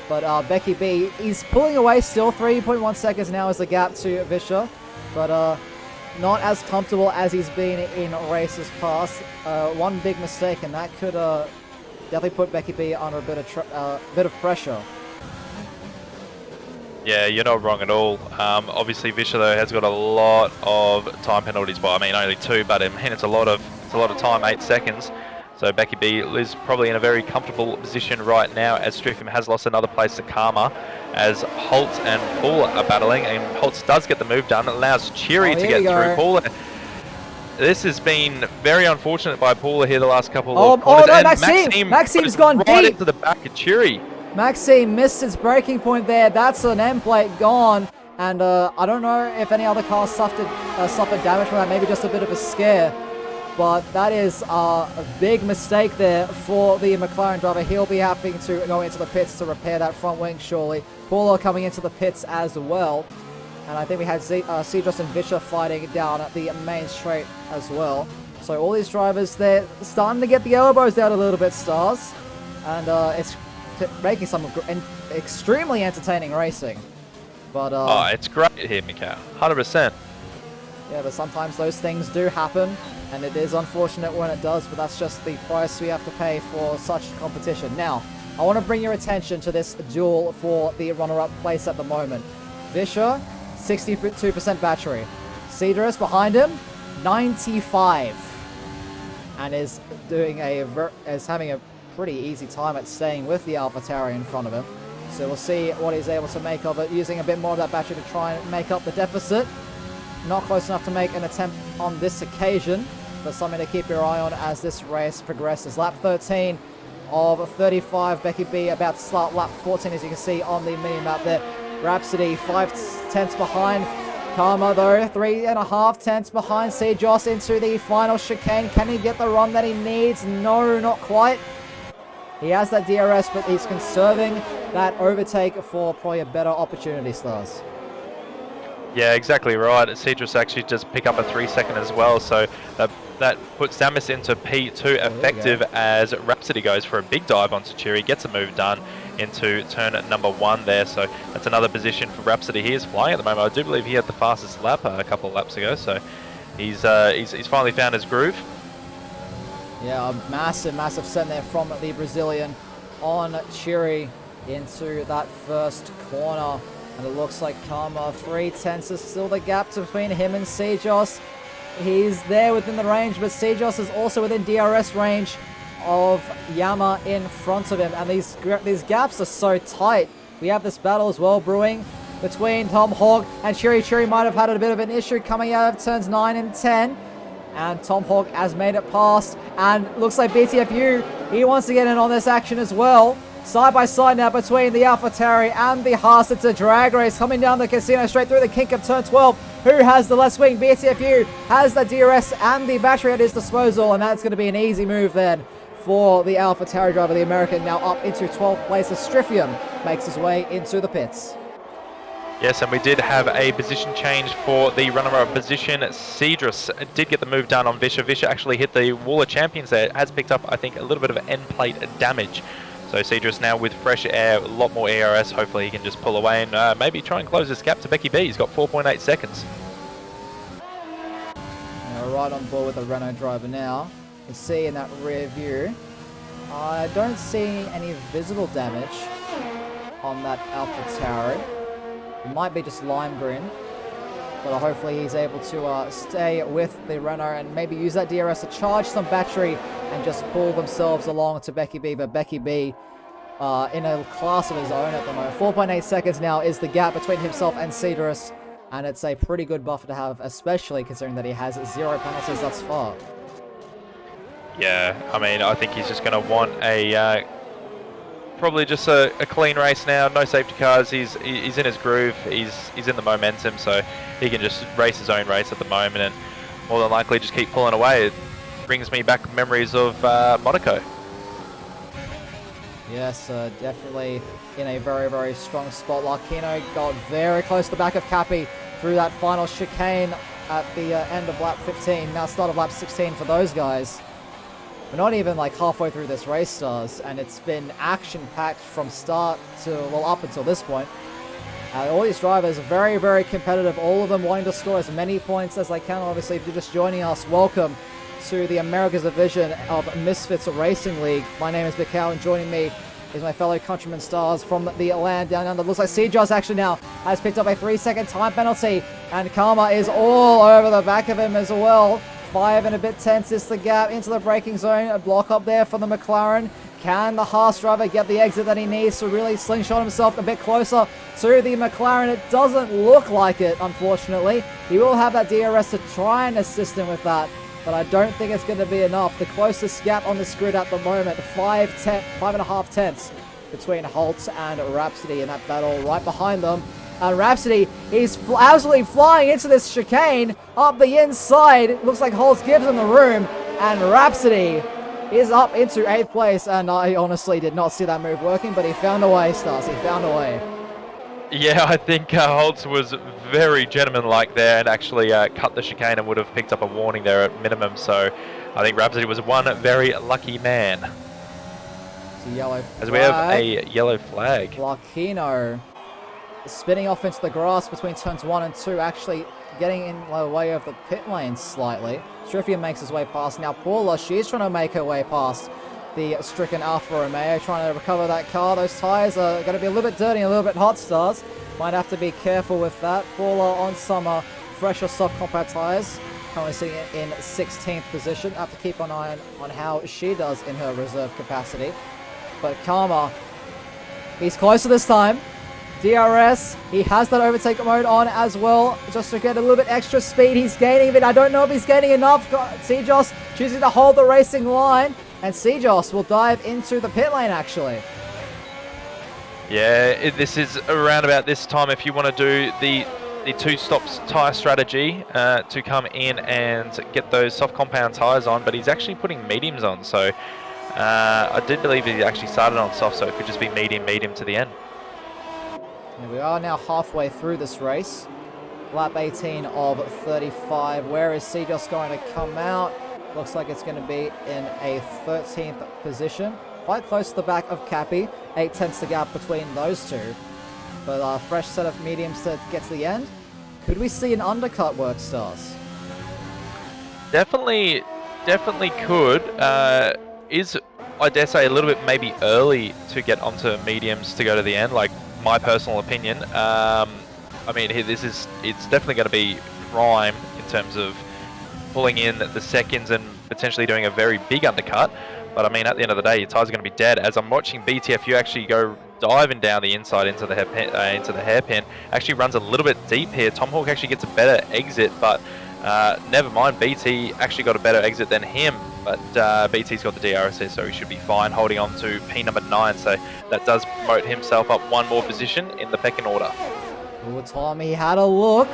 But Becky B is pulling away still. 3.1 seconds now is the gap to Vischer. But not as comfortable as he's been in races past. One big mistake, and that could definitely put Becky B under a bit of pressure. Yeah, you're not wrong at all. Obviously, Vischer though has got a lot of time penalties. Well, I mean only 2, but I mean it's a lot of time, 8 seconds. So Becky B is probably in a very comfortable position right now as Striffim has lost another place to Karma as Holtz and Paul are battling, and Holtz does get the move done. It allows Cheery to get through. Paula, this has been very unfortunate by Paula here the last couple of corners. No, Maxime's gone right deep. into the back of Cheery. Maxime missed his braking point there. That's an end plate gone. And I don't know if any other cars suffered damage from that. Maybe just a bit of a scare. But that is a big mistake there for the McLaren driver. He'll be having to go into the pits to repair that front wing, surely. Paulo coming into the pits as well. And I think we had Cedros and Vischer fighting down at the main straight as well. So all these drivers, they're starting to get the elbows out a little bit, Stars. And it's making some extremely entertaining racing. But it's great here, Mikhail. 100%. Yeah, but sometimes those things do happen, and it is unfortunate when it does, but that's just the price we have to pay for such competition. Now, I want to bring your attention to this duel for the runner-up place at the moment. Vischer, 62% battery. Cedrus behind him, 95. And is having a pretty easy time at staying with the AlphaTauri in front of him. So we'll see what he's able to make of it, using a bit more of that battery to try and make up the deficit. Not close enough to make an attempt on this occasion, but something to keep your eye on as this race progresses. Lap 13 of 35. Becky B about to start lap 14, as you can see on the mini-map there. Rhapsody 5 tenths behind. Karma, though, 3.5 tenths behind. Joss into the final chicane. Can he get the run that he needs? No, not quite. He has that DRS, but he's conserving that overtake for probably a better opportunity, Stars. Yeah, exactly right. Cedrus actually just pick up a 3-second as well, so that puts Samus into P2 effective as Rhapsody goes for a big dive onto Cheery, gets a move done into turn number 1 there, so that's another position for Rhapsody. He is flying at the moment. I do believe he had the fastest lap a couple of laps ago, so he's finally found his groove. Yeah, a massive send there from the Brazilian on Cheery into that first corner. And it looks like Karma 3 tenths is still the gap between him and Cejos. He's there within the range, but Cejos is also within DRS range of Yama in front of him. And these gaps are so tight. We have this battle as well brewing between Tom Hawk and Cheery. Cheery might have had a bit of an issue coming out of turns 9 and 10. And Tom Hawk has made it past. And looks like BTFU, he wants to get in on this action as well. Side by side now between the AlphaTauri and the Haas. It's a drag race coming down the casino straight through the kink of turn 12. Who has the left swing? BTFU has the DRS and the battery at his disposal, and that's going to be an easy move then for the AlphaTauri driver, the American, now up into 12th place as Strifium makes his way into the pits. Yes, and we did have a position change for the runner-up position. Cedrus did get the move done on Visha. Visha actually hit the Wall of Champions there. Has picked up, I think, a little bit of end plate damage. So Cedrus now with fresh air, a lot more ERS. Hopefully he can just pull away and maybe try and close this gap to Becky B. He's got 4.8 seconds. Now right on board with the Renault driver now. You see in that rear view, I don't see any visible damage on that AlphaTauri. It might be just lime green, but hopefully he's able to stay with the Renault and maybe use that DRS to charge some battery and just pull themselves along to Becky B. But Becky B in a class of his own at the moment. 4.8 seconds now is the gap between himself and Cedrus, and it's a pretty good buffer to have, especially considering that he has 0 penalties thus far. Yeah, I mean, I think he's just going to want a probably just a clean race now. No safety cars. He's in his groove. He's in the momentum, so he can just race his own race at the moment, and more than likely just keep pulling away. It brings me back memories of Monaco. Yes, definitely in a very strong spot. Larkino got very close to the back of Cappy through that final chicane at the end of lap 15. Now start of lap 16 for those guys. We're not even like halfway through this race, Stars, and it's been action-packed from start to, well, up until this point. All these drivers are very competitive, all of them wanting to score as many points as they can. Obviously, if you're just joining us, welcome to the Americas division of Misfits Racing League. My name is Mikau, and joining me is my fellow countryman Stars from the land down under. Looks like Cejos actually now has picked up a 3-second time penalty, and Karma is all over the back of him as well. 5 and a bit tenths is the gap into the braking zone. A block up there for the McLaren. Can the Haas driver get the exit that he needs to really slingshot himself a bit closer to the McLaren? It doesn't look like it, unfortunately. He will have that DRS to try and assist him with that, but I don't think it's going to be enough. The closest gap on this grid at the moment, 5.5 tenths between Holtz and Rhapsody in that battle right behind them. And Rhapsody, he's absolutely flying into this chicane up the inside. It looks like Holtz gives him the room, and Rhapsody is up into 8th place. And I honestly did not see that move working, but he found a way, Stars. He found a way. Yeah, I think Holtz was very gentleman-like there and actually cut the chicane and would have picked up a warning there at minimum. So I think Rhapsody was one very lucky man. It's a yellow flag. As we have a yellow flag. Larkino spinning off into the grass between turns 1 and 2, actually getting in the way of the pit lane slightly. Strifium makes his way past. Now Paula, she's trying to make her way past the stricken Alfa Romeo, trying to recover that car. Those tyres are going to be a little bit dirty and a little bit hot, Stars. Might have to be careful with that. Paula on some fresher soft compact tyres, currently sitting in 16th position. Have to keep an eye on how she does in her reserve capacity. But Karma, he's closer this time. DRS, he has that overtake mode on as well, just to get a little bit extra speed. He's gaining a bit. I don't know if he's gaining enough. Cejos choosing to hold the racing line. And Sejos will dive into the pit lane, actually. Yeah, this is around about this time if you want to do the two stops tyre strategy to come in and get those soft compound tyres on, but he's actually putting mediums on, so I did believe he actually started on soft, so it could just be medium to the end. And we are now halfway through this race. Lap 18 of 35. Where is Sejos going to come out? Looks like it's going to be in a 13th position. Quite close to the back of Cappy. 8/10 the gap between those two. But a fresh set of mediums to get to the end. Could we see an undercut work, Stars? Definitely could. Is, I dare say, a little bit maybe early to get onto mediums to go to the end, like my personal opinion. I mean, it's definitely going to be prime in terms of pulling in the seconds and potentially doing a very big undercut. But I mean, at the end of the day, your tires are going to be dead. As I'm watching BTFU actually go diving down the inside into the hairpin, actually runs a little bit deep here. Tomahawk actually gets a better exit, but never mind. BT actually got a better exit than him, but BT's got the DRS here, so he should be fine, holding on to P number 9. So that does promote himself up one more position in the pecking order. Ooh, Tommy had a look.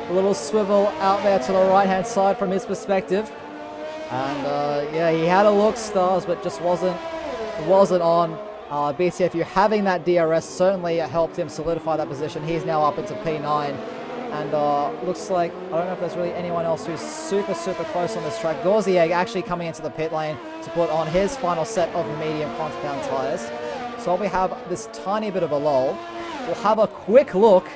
A little swivel out there to the right-hand side from his perspective. And yeah, he had a look, Stars, but just wasn't on. BTFU having that DRS certainly helped him solidify that position. He's now up into P9. And looks like, I don't know if there's really anyone else who's super close on this track. Gauzier actually coming into the pit lane to put on his final set of medium compound tyres. So we have this tiny bit of a lull. We'll have a quick look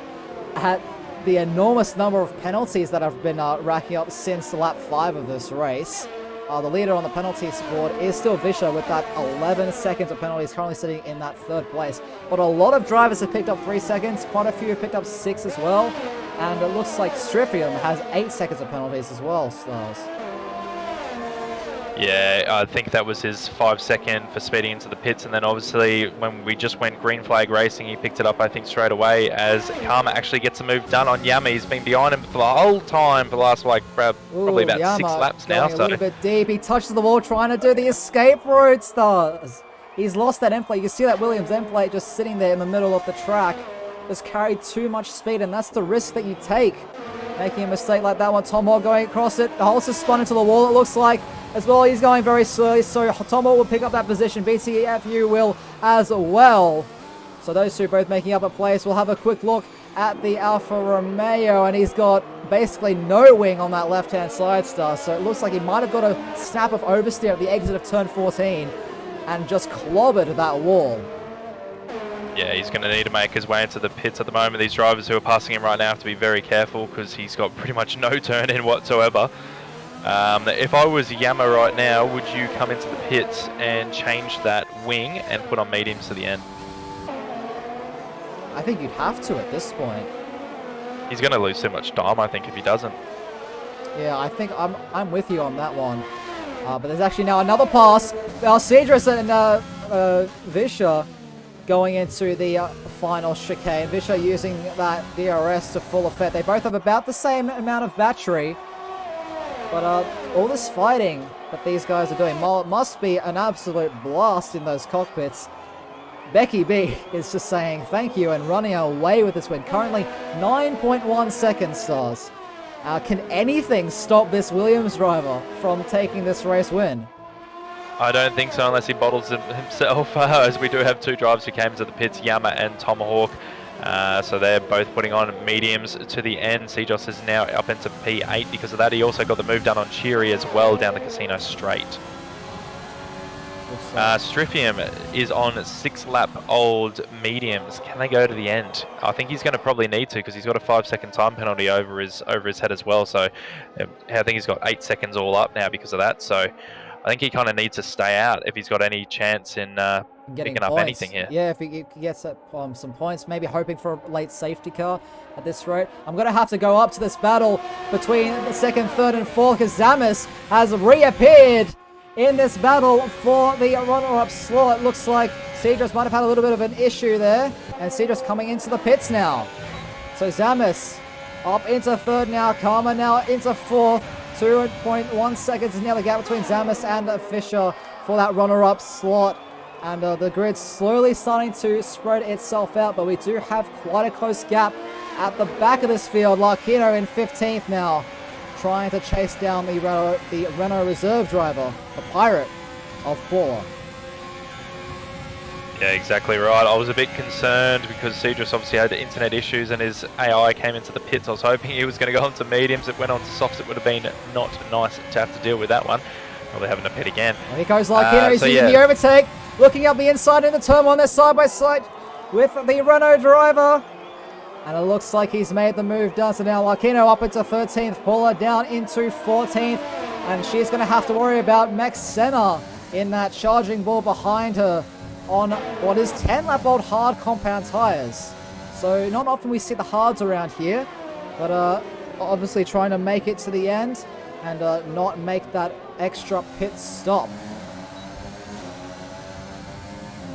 at the enormous number of penalties that have been racking up since lap 5 of this race. The leader on the penalties board is still Vischer with that 11 seconds of penalties, currently sitting in that 3rd place. But a lot of drivers have picked up 3 seconds, quite a few have picked up 6 as well. And it looks like Striphium has 8 seconds of penalties as well, Stars. Yeah, I think that was his 5-second for speeding into the pits, and then obviously when we just went green flag racing, he picked it up, I think, straight away as Karma actually gets a move done on Yama. He's been behind him for the whole time for the last, like, probably about Yama 6 laps now. A little bit deep. He touches the wall trying to do the escape route, Stars. He's lost that end plate. You can see that Williams end plate just sitting there in the middle of the track. Just carried too much speed, and that's the risk that you take. Making a mistake like that one. Tomahawk going across it. The Hollis is spun into the wall, it looks like. As well, he's going very slowly, so Tomahawk will pick up that position. BTFU will as well. So those two both making up a place. We'll have a quick look at the Alfa Romeo, and he's got basically no wing on that left-hand side, Star. So it looks like he might have got a snap of oversteer at the exit of turn 14 and just clobbered that wall. Yeah, he's going to need to make his way into the pits at the moment. These drivers who are passing him right now have to be very careful because he's got pretty much no turn in whatsoever. If I was Yama right now, would you come into the pits and change that wing and put on mediums to the end? I think you'd have to at this point. He's going to lose too much time, I think, if he doesn't. Yeah, I think I'm with you on that one. But there's actually now another pass. Cedrus and Vischer going into the final chicane. Vischer using that DRS to full effect. They both have about the same amount of battery. But all this fighting that these guys are doing must be an absolute blast in those cockpits. Becky B is just saying thank you and running away with this win. Currently 9.1 seconds, Stars. Can anything stop this Williams driver from taking this race win? I don't think so unless he bottles it himself, as we do have 2 drivers who came into the pits, Yama and Tomahawk. So they're both putting on mediums to the end. Sejos is now up into P8 because of that. He also got the move done on Cheery as well down the casino straight. Striphium is on 6-lap-old mediums. Can they go to the end? I think he's going to probably need to because he's got a 5-second time penalty over his head as well. So I think he's got 8 seconds all up now because of that. So I think he kind of needs to stay out if he's got any chance in picking up anything here. Yeah, if he gets some points, maybe hoping for a late safety car at this rate. I'm going to have to go up to this battle between the 2nd, 3rd, and 4th because Zamis has reappeared in this battle for the runner-up slot. It looks like Cedrus might have had a little bit of an issue there, and Cedrus coming into the pits now. So Zamis up into 3rd now, Karma now into 4th. 2.1 seconds is now the gap between Zamis and Vischer for that runner-up slot. And the grid's slowly starting to spread itself out, but we do have quite a close gap at the back of this field. Larkino in 15th now, trying to chase down the Renault reserve driver, the Pirate of Paula. Yeah, exactly right. I was a bit concerned because Cedrus obviously had internet issues and his AI came into the pits. I was hoping he was going to go onto mediums. It went on to softs. It would have been not nice to have to deal with that one. Probably having a pit again. Here goes Larkino. He's so using the overtake. Looking up the inside in the turn on, they're side by side with the Renault driver. And it looks like he's made the move down. So now Larkino up into 13th, Paula down into 14th. And she's going to have to worry about Max Senna in that charging ball behind her on what is 10-lap-old hard compound tires. So not often we see the hards around here, but obviously trying to make it to the end and not make that extra pit stop.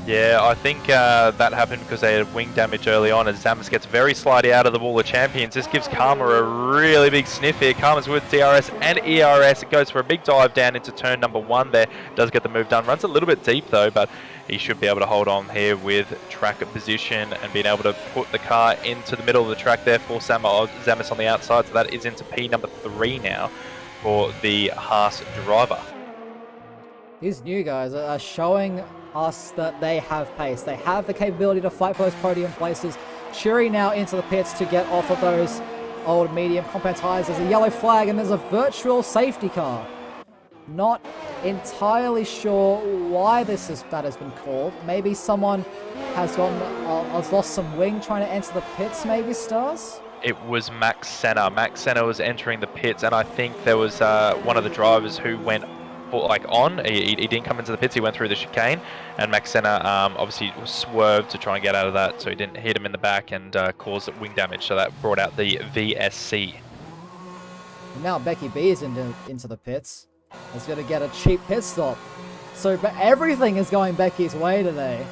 Yeah, I think that happened because they had wing damage early on, as Zamis gets very slidey out of the Wall of Champions. This gives Karma a really big sniff here. Karma's with DRS and ERS. It goes for a big dive down into turn number 1 there. Does get the move done. Runs a little bit deep though, but he should be able to hold on here with track position and being able to put the car into the middle of the track there for Zamis on the outside. So that is into P number 3 now for the Haas driver. These new guys are showing us that they have pace. They have the capability to fight for those podium places. Shuri now into the pits to get off of those old medium compound tires. There's a yellow flag and there's a virtual safety car. Not entirely sure why that has been called. Maybe someone has lost some wing trying to enter the pits, maybe, Stars? It was Max Senna. Max Senna was entering the pits, and I think there was one of the drivers who went on. He didn't come into the pits, he went through the chicane, and Max Senna obviously swerved to try and get out of that, so he didn't hit him in the back and caused wing damage, so that brought out the VSC. Now Becky B is into the pits. He's going to get a cheap pit stop. So but everything is going Becky's way today.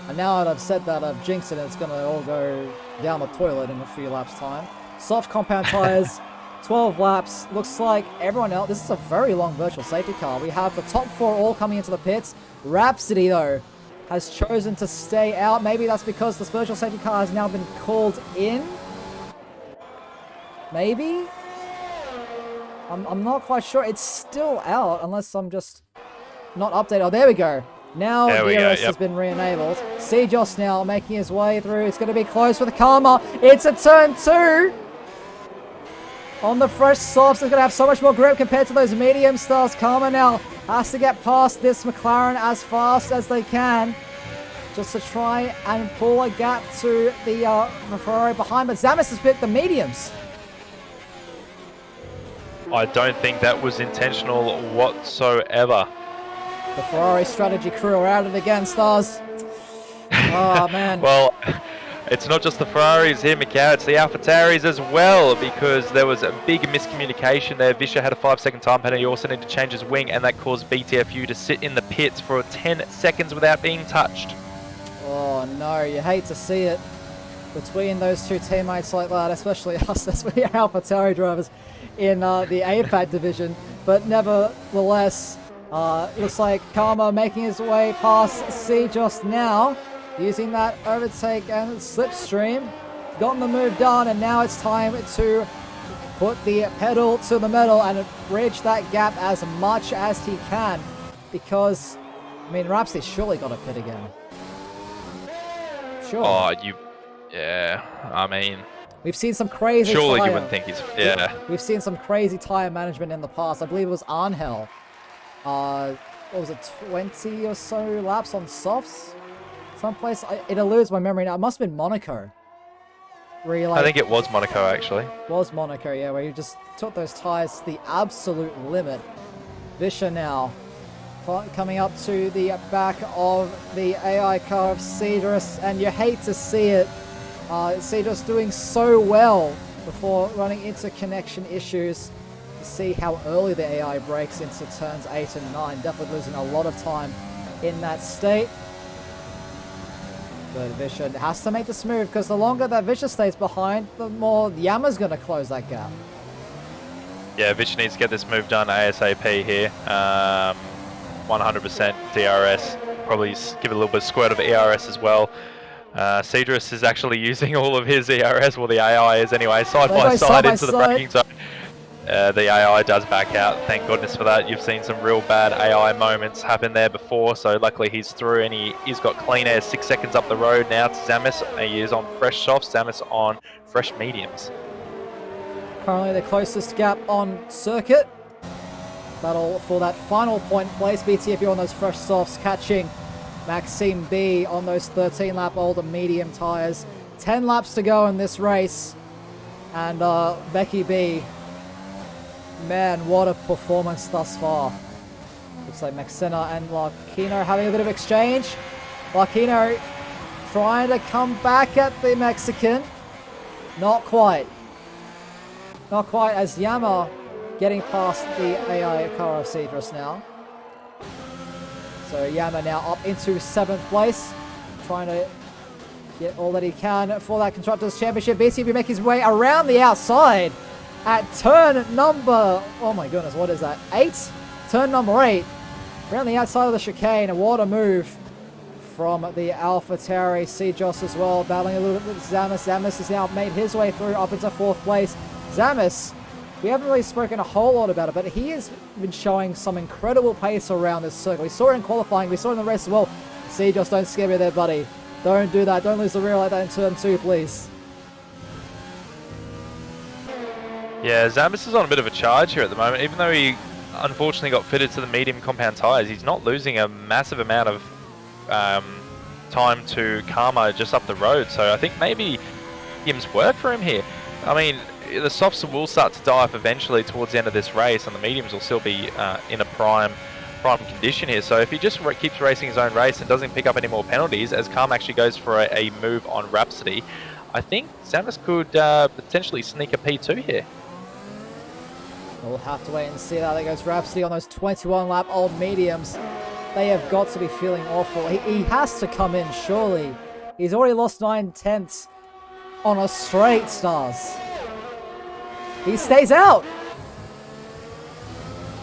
And now that I've said that, I've jinxed it, and it's going to all go down the toilet in a few laps' time. Soft compound tires, 12 laps. Looks like everyone else... This is a very long virtual safety car. We have the top 4 all coming into the pits. Rhapsody, though, has chosen to stay out. Maybe that's because this virtual safety car has now been called in? Maybe? I'm not quite sure. It's still out, unless I'm just not updated. Oh, there we go. Now DRS has been re-enabled. Joss now making his way through. It's going to be close with Karma. It's a turn 2. On the fresh softs, it's going to have so much more grip compared to those medium stars. Karma now has to get past this McLaren as fast as they can, just to try and pull a gap to the Ferrari behind. But Zamis has picked the mediums. I don't think that was intentional whatsoever. The Ferrari strategy crew are at it again, Stars. Oh, man. Well, it's not just the Ferraris here, Mikau, it's the AlphaTauris as well, because there was a big miscommunication there. Vischer had a 5-second time penalty. He also needed to change his wing, and that caused BTFU to sit in the pits for 10 seconds without being touched. Oh, no. You hate to see it between those two teammates like that, especially us, as we are AlphaTauri drivers in the APAC division. But nevertheless, looks like Karma making his way past Joss now, using that overtake and slipstream. Gotten the move done, and now it's time to put the pedal to the metal and bridge that gap as much as he can. Because, I mean, Rhapsody surely got a pit again. Sure. Oh, yeah, I mean... We've seen some crazy surely tire. You wouldn't think he's... Yeah. We've seen some crazy tire management in the past. I believe it was Angel. What was it, 20 or so laps on softs? Someplace, it eludes my memory now. It must have been Monaco. Where you, like, I think it was Monaco, actually. Was Monaco, yeah, where you just took those tires to the absolute limit. Vischer now coming up to the back of the AI car of Cedrus, and you hate to see it. Cedrus doing so well before running into connection issues. To see how early the AI breaks into turns 8 and 9. Definitely losing a lot of time in that state. But Vischer has to make this move, because the longer that Vischer stays behind, the more Yama's going to close that gap. Yeah, Vischer needs to get this move done ASAP here. 100% DRS. Probably give it a little bit of squirt of ERS as well. Cedrus is actually using all of his ERS, well the AI is anyway, side by side into the braking zone. The AI does back out, thank goodness for that. You've seen some real bad AI moments happen there before, so luckily he's through and he's got clean air 6 seconds up the road now to Zamis. He is on fresh softs, Zamis on fresh mediums. Currently the closest gap on circuit. Battle for that final point place. BTFU on those fresh softs, catching Maxime B on those 13-lap older medium tyres. 10 laps to go in this race. And Becky B, man, what a performance thus far. Looks like Maxena and Larkino having a bit of exchange. Larkino trying to come back at the Mexican. Not quite. Not quite, as Yama getting past the AI car of Cedrus now. So Yama now up into 7th place, trying to get all that he can for that Constructors' Championship. BCB making his way around the outside at turn number, oh my goodness, what is that, 8? Turn number 8, around the outside of the chicane. A water move from the Alpha Tauri. Cedros as well, battling a little bit with Zamis. Zamis has now made his way through up into 4th place. Zamis, we haven't really spoken a whole lot about it, but he has been showing some incredible pace around this circuit. We saw it in qualifying, we saw it in the race as well. Cedros, don't scare me there, buddy. Don't do that. Don't lose the rear like that in turn 2, please. Yeah, Zamis is on a bit of a charge here at the moment. Even though he unfortunately got fitted to the medium compound tyres, he's not losing a massive amount of time to Karma just up the road. So I think maybe Yim's work for him here. I mean, the softs will start to die off eventually towards the end of this race, and the mediums will still be in a prime condition here. So if he just keeps racing his own race and doesn't pick up any more penalties, as Karma actually goes for a move on Rhapsody, I think Zamis could potentially sneak a P2 here. We'll have to wait and see how that goes. Rhapsody on those 21-lap old mediums. They have got to be feeling awful. He has to come in, surely. He's already lost 9/10 on a straight, Stars. He stays out.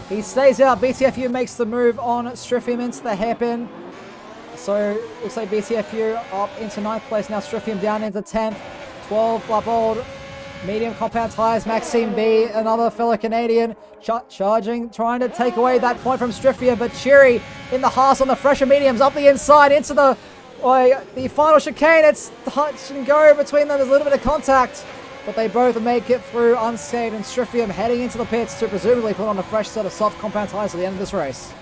He stays out. BTFU makes the move on Stryfium into the hairpin. So looks like BTFU up into 9th place now. Stryfium down into 10th. 12-lap old medium compound tyres. Maxime B, another fellow Canadian, charging, trying to take away that point from Stryfium. But Cheery in the Haas on the fresher mediums up the inside into the final chicane. It's touch and go between them. There's a little bit of contact, but they both make it through unscathed, and Stryfium heading into the pits to presumably put on a fresh set of soft compound tyres at the end of this race.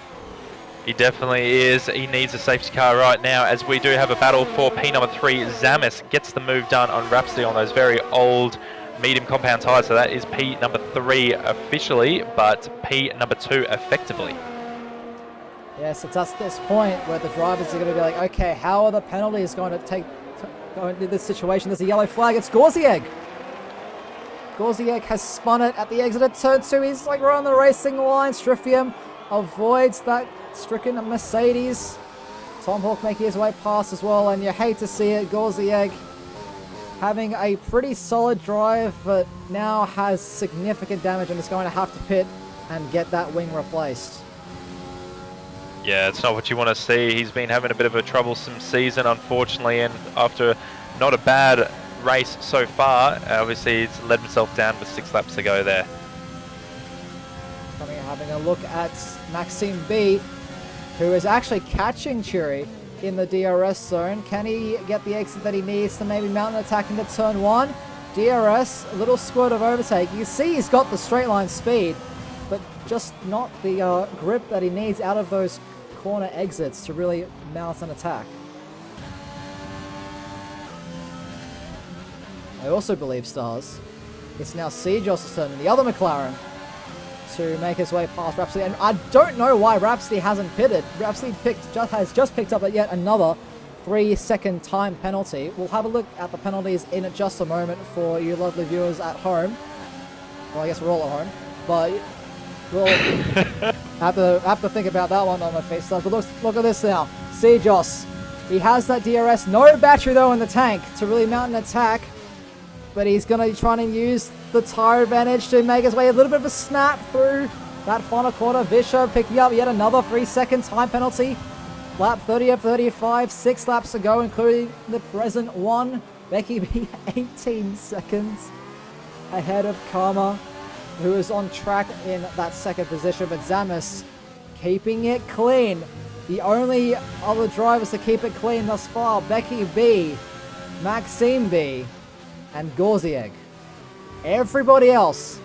He definitely is. He needs a safety car right now, as we do have a battle for P number 3. Zamis gets the move done on Rhapsody on those very old medium compound tyres. So that is P number 3 officially, but P number 2 effectively. Yes, it's at this point where the drivers are going to be like, okay, how are the penalties going to go into this situation? There's a yellow flag. It's Gorzieg. Gorzieg has spun it at the exit of turn 2. He's like right on the racing line. Stryfium avoids that stricken Mercedes. Tom Hawk making his way past as well, and you hate to see it. Gorzieg having a pretty solid drive, but now has significant damage and is going to have to pit and get that wing replaced. Yeah, it's not what you want to see. He's been having a bit of a troublesome season, unfortunately, and after not a bad race so far, obviously he's let himself down with 6 laps to go there. Having a look at Maxime B, who is actually catching Cheery in the DRS zone. Can he get the exit that he needs to maybe mount an attack into turn 1? DRS, a little squirt of overtake. You see he's got the straight line speed, but just not the grip that he needs out of those corner exits to really mount an attack. I also believe, Stars, it's now Cedros' turn in the other McLaren to make his way past Rhapsody, and I don't know why Rhapsody hasn't pitted. Rhapsody has just picked up yet another 3-second time penalty. We'll have a look at the penalties in just a moment for you lovely viewers at home. Well, I guess we're all at home, but we'll have to think about that one on my face. But look at this now. Cedros, he has that DRS, no battery though in the tank to really mount an attack, but he's going to try and use the tyre advantage to make his way a little bit of a snap through that final corner. Visho picking up yet another 3-second time penalty. Lap 30 of 35, 6 laps to go, including the present one. Becky B 18 seconds ahead of Karma, who is on track in that second position, but Zamis keeping it clean. The only other drivers to keep it clean thus far, Becky B, Maxime B, and Gorzieg. Everybody else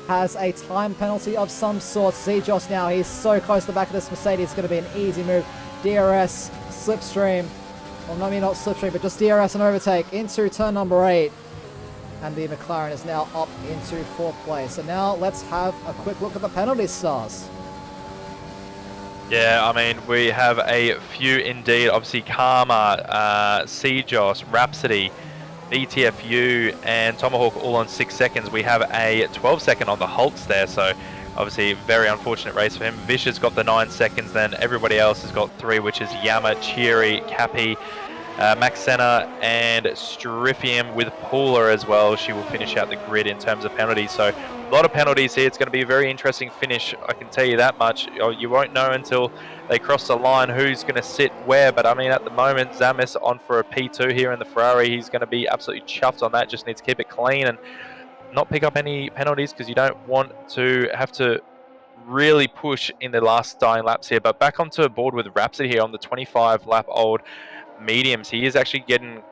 has a time penalty of some sort. Zijos now, he's so close to the back of this Mercedes, it's going to be an easy move. DRS, slipstream, well, I mean not slipstream, but just DRS and overtake into turn number 8. And the McLaren is now up into 4th place. So now let's have a quick look at the penalty stars. Yeah, I mean, we have a few indeed. Obviously, Karma, Seajos, Rhapsody, BTFU, and Tomahawk all on 6 seconds. We have a 12-second on the Holtz there, so obviously very unfortunate race for him. Vish has got the 9 seconds, then everybody else has got 3, which is Yama, Cheery, Cappy, Maxena, and Stryfium with Pooler as well. She will finish out the grid in terms of penalties. So a lot of penalties here. It's going to be a very interesting finish, I can tell you that much. You won't know until they cross the line who's going to sit where, but I mean at the moment Zamis on for a P2 here in the Ferrari. He's going to be absolutely chuffed on that. Just needs to keep it clean and not pick up any penalties, because you don't want to have to really push in the last dying laps here. But back onto board with Rhapsody here on the 25 lap old mediums. He is actually getting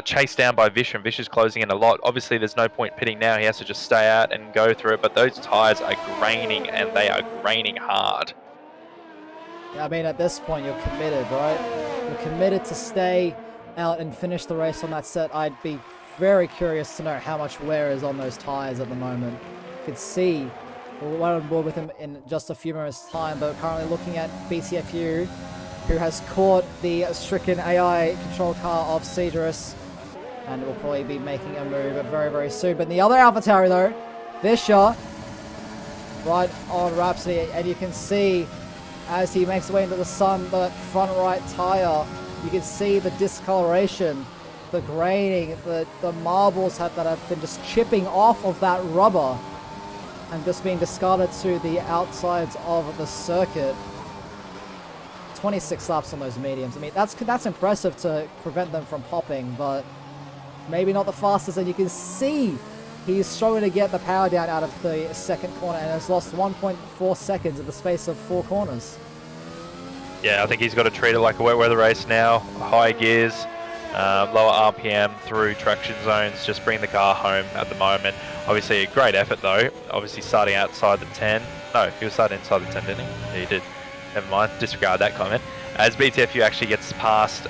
chased down by Vish, and Vish is closing in a lot. Obviously there's no point pitting now, he has to just stay out and go through it, but those tyres are graining, and they are graining hard. I mean, at this point you're committed, right? You're committed to stay out and finish the race on that set. I'd be very curious to know how much wear is on those tyres at the moment. You could see, we'll run on board with him in just a few moments time, but currently looking at BTFU, who has caught the stricken AI control car of Cedrus, and will probably be making a move very, very soon. But in the other AlphaTauri though, Vischer, right on Rhapsody, and you can see as he makes his way into the sun, the front right tyre, you can see the discoloration, the graining, the marbles that have been just chipping off of that rubber and just being discarded to the outsides of the circuit. 26 laps on those mediums. I mean, that's impressive to prevent them from popping, but maybe not the fastest. And you can see he's struggling to get the power down out of the second corner and has lost 1.4 seconds in the space of 4 corners. Yeah, I think he's got to treat it like a wet weather race now. High gears, lower RPM through traction zones, just bring the car home at the moment. Obviously a great effort though, obviously starting outside the 10. No, he was starting inside the 10, didn't he? Yeah, he did. Never mind, disregard that comment. As BTFU actually gets past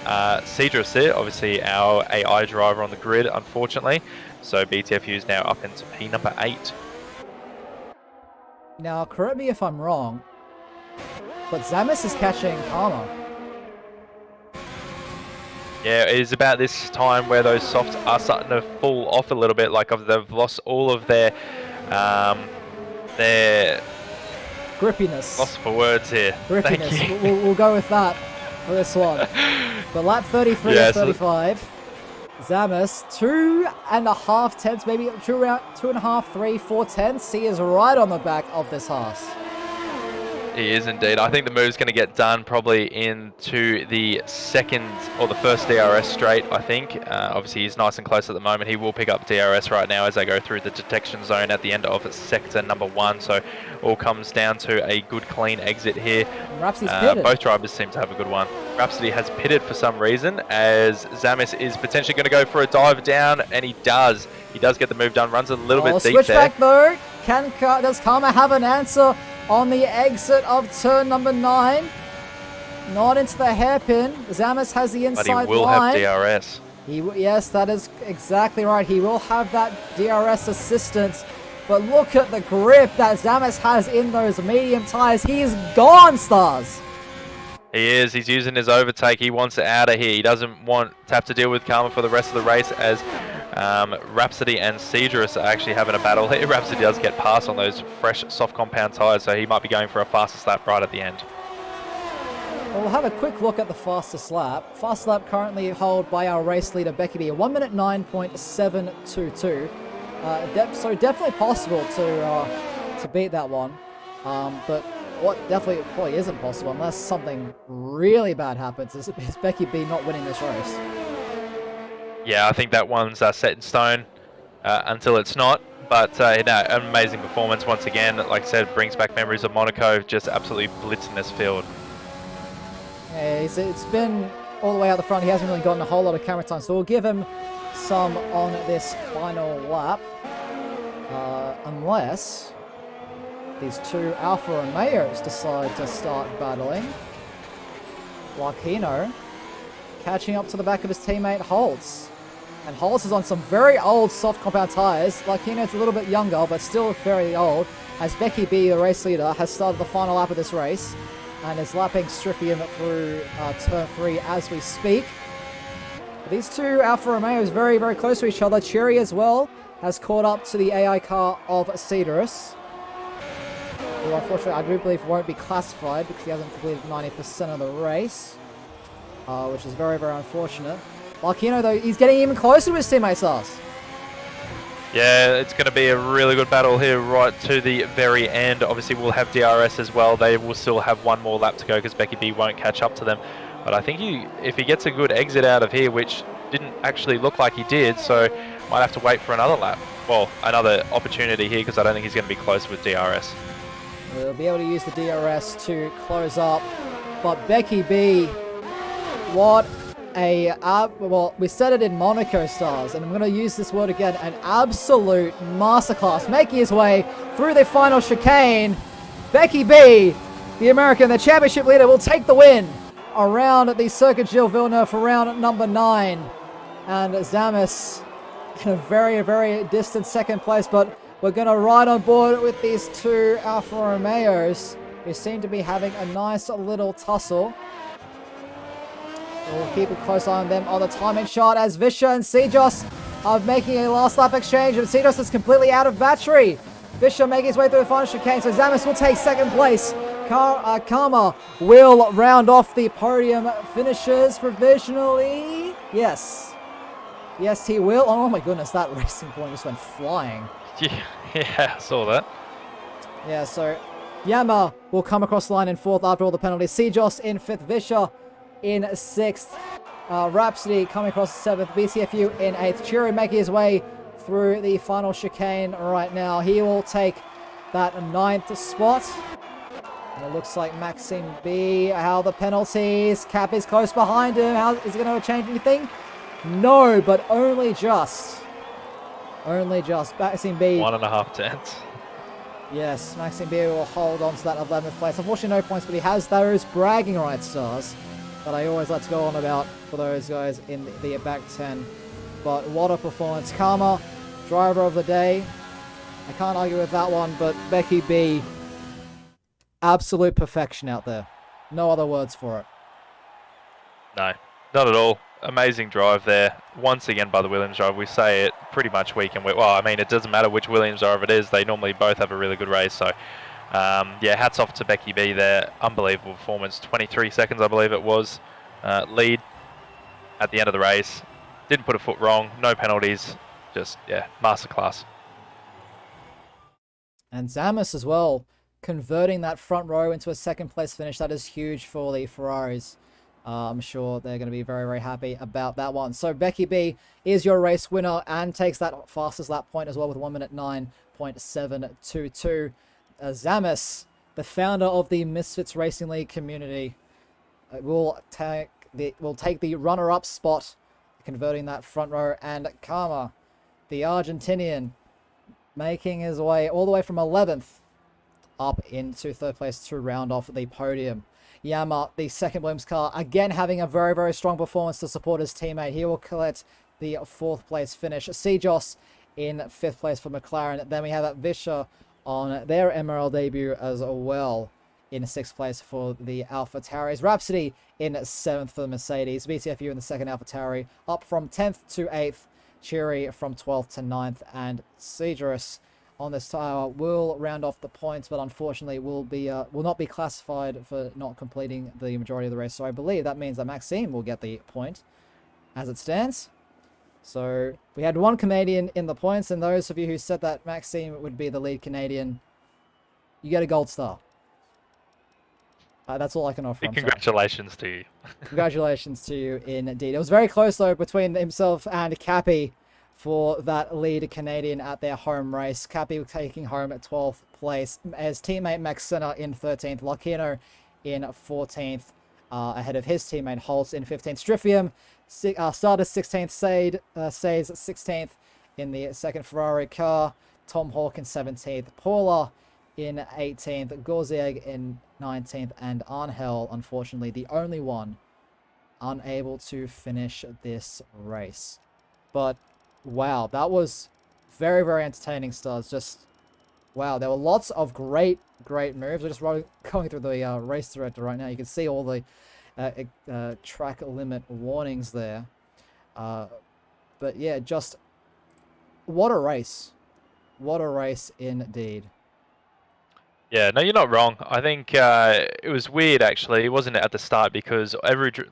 Cedrus here, obviously our AI driver on the grid, unfortunately. So BTFU is now up into P number 8. Now, correct me if I'm wrong, but Zamis is catching Karma. Yeah, it is about this time where those softs are starting to fall off a little bit. Like they've lost all of their grippiness. Lost for words here. Grippiness. Thank you. We'll go with that for this one. But lap 33 yeah, and 35. Zamis, 2.5 tenths, maybe 2.5, 3, 4 tenths. He is right on the back of this Haas. He is indeed. I think the move's going to get done probably into the second or the first DRS straight, I think. Obviously, he's nice and close at the moment. He will pick up DRS right now as they go through the detection zone at the end of sector number 1. So all comes down to a good, clean exit here. Rhapsody's pitted. Both drivers seem to have a good one. Rhapsody has pitted for some reason, as Zamis is potentially going to go for a dive down, and he does. He does get the move done. Runs a little bit deep there. Switchback though. Does Karma have an answer on the exit of turn number 9? Not into the hairpin. Zamis has the inside line. But he will have DRS. Yes, that is exactly right. He will have that DRS assistance. But look at the grip that Zamis has in those medium tires. He is gone, Stars. He is. He's using his overtake. He wants it out of here. He doesn't want to have to deal with Karma for the rest of the race, as Rhapsody and Cedrus are actually having a battle here. Rhapsody does get past on those fresh soft compound tyres, so he might be going for a fastest lap right at the end. Well, we'll have a quick look at the fastest lap. Fastest lap currently held by our race leader, Becky B, 1 minute 9.722. So definitely possible to beat that one. But what definitely probably isn't possible, unless something really bad happens, is Becky B not winning this race. Yeah, I think that one's set in stone until it's not. But no, an amazing performance once again. Like I said, brings back memories of Monaco, just absolutely blitzing this field. Yeah, it's been all the way out the front. He hasn't really gotten a whole lot of camera time, so we'll give him some on this final lap. Unless these two Alfa Romeos decide to start battling. Larkino catching up to the back of his teammate Holtz. And Holtz is on some very old soft compound tyres. Larkino's a little bit younger, but still very old, as Becky B, the race leader, has started the final lap of this race and is lapping Striffium through turn 3 as we speak. These two Alfa Romeos very, very close to each other. Cherry as well has caught up to the AI car of Cedrus, who unfortunately I do believe won't be classified because he hasn't completed 90% of the race, which is very, very unfortunate. Larkino, though, he's getting even closer to his teammate Sars. Yeah, it's going to be a really good battle here right to the very end. Obviously, we'll have DRS as well. They will still have one more lap to go because Becky B won't catch up to them. But I think if he gets a good exit out of here, which didn't actually look like he did, so might have to wait for another lap. Well, another opportunity here because I don't think he's going to be close with DRS. We'll be able to use the DRS to close up. But Becky B, what well, we said it in Monaco, Stars, and I'm going to use this word again, an absolute masterclass, making his way through the final chicane. Becky B, the American, the championship leader, will take the win around the Circuit Gilles Villeneuve for round number 9. And Zamis in a very, very distant second place, but we're going to ride on board with these two Alfa Romeos, who seem to be having a nice little tussle. We'll keep a close eye on them on the timing shot as Visha and Sejos are making a last lap exchange, and Sejos is completely out of battery. Visha making his way through the final chicane, so Zamis will take second place. Karma will round off the podium finishes provisionally. Yes. Yes, he will. Oh my goodness, that racing point just went flying. Yeah, I saw that. Yeah, so Yama will come across the line in 4th after all the penalties. Sejos in 5th, Visha in 6th, Rhapsody coming across 7th, BCFU in 8th. Churi making his way through the final chicane right now. He will take that 9th spot. And it looks like Maxime B, how the penalties. Cap is close behind him. How is it going to change anything? No, but only just. Only just. Maxime B. 1.5 tenths. Yes, Maxime B will hold on to that 11th place. Unfortunately, no points, but he has those bragging rights, Stars, that I always like to go on about for those guys in the back 10. But what a performance. Karma, driver of the day. I can't argue with that one, but Becky B, absolute perfection out there. No other words for it. No, not at all. Amazing drive there. Once again by the Williams driver. We say it pretty much week in week. Well, I mean, it doesn't matter which Williams driver it is. They normally both have a really good race. So, yeah, hats off to Becky B there. Unbelievable performance. 23 seconds, I believe it was, lead at the end of the race. Didn't put a foot wrong. No penalties. Just, yeah, masterclass. And Zamis as well, converting that front row into a second place finish. That is huge for the Ferraris. I'm sure they're going to be very, very happy about that one. So Becky B is your race winner and takes that fastest lap point as well with 1 minute 9.722. Zamis, the founder of the Misfits Racing League community, will take the runner-up spot, converting that front row. And Karma, the Argentinian, making his way all the way from 11th up into 3rd place to round off the podium. Yama, the second Williams car, again having a very, very strong performance to support his teammate. He will collect the 4th place finish. Sejos in 5th place for McLaren. Then we have Visha on their MRL debut as well in 6th place for the Alpha Tauris. Rhapsody in 7th for the Mercedes. BTFU in the 2nd Alpha Tauri, up from 10th to 8th. Cheery from 12th to 9th. And Cedrus on this tower will round off the points, but unfortunately will not be classified for not completing the majority of the race. So I believe that means that Maxime will get the point as it stands. So we had one Canadian in the points, and those of you who said that Maxime would be the lead Canadian, you get a gold star. That's all I can offer. I'm sorry. Congratulations to you. Congratulations to you, indeed. It was very close though between himself and Cappy for that lead Canadian at their home race. Cappy taking home at 12th place, as teammate Max Senna in 13th, Lacino in 14th, ahead of his teammate Holtz in 15th. Striffium started 16th, Says 16th in the second Ferrari car, Tom Hawk in 17th, Paula in 18th, Gorzieg in 19th, and Angel, unfortunately, the only one unable to finish this race. But wow, that was very, very entertaining, Stars. Just wow, there were lots of great moves. We're just going through the race director right now. You can see all the track limit warnings there. But yeah, just what a race. What a race indeed. Yeah, no, you're not wrong. I think it was weird actually. It wasn't at the start because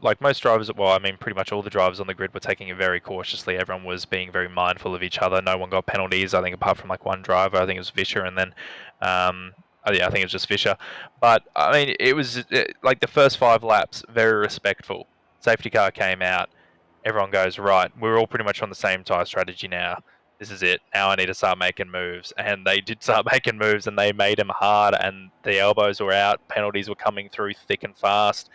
like most drivers, well, I mean, pretty much all the drivers on the grid were taking it very cautiously. Everyone was being very mindful of each other. No one got penalties. I think apart from like one driver, I think it was Vischer, and then, oh yeah, I think it was just Vischer. But I mean, it was like the first 5 laps, very respectful. Safety car came out. Everyone goes, right, we're all pretty much on the same tyre strategy now. This is it. Now I need to start making moves. And they did start making moves, and they made them hard, and the elbows were out. Penalties were coming through thick and fast.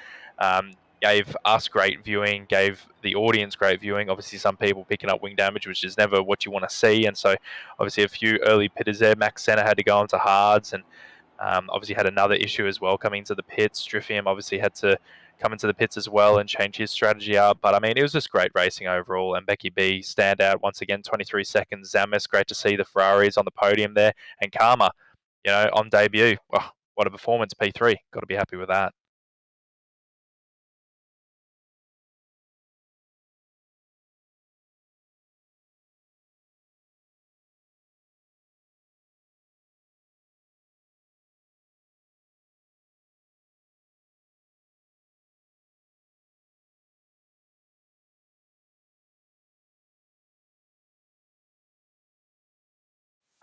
Gave us great viewing, gave the audience great viewing. Obviously, some people picking up wing damage, which is never what you want to see. And so, obviously, a few early pitters there. Max Senna had to go onto hards, and obviously had another issue as well coming into the pits. Striffium obviously had to come into the pits as well and change his strategy up. But I mean, it was just great racing overall. And Becky B stand out once again, 23 seconds. Zamis, great to see the Ferraris on the podium there. And Karma, on debut. Oh, what a performance, P3. Got to be happy with that.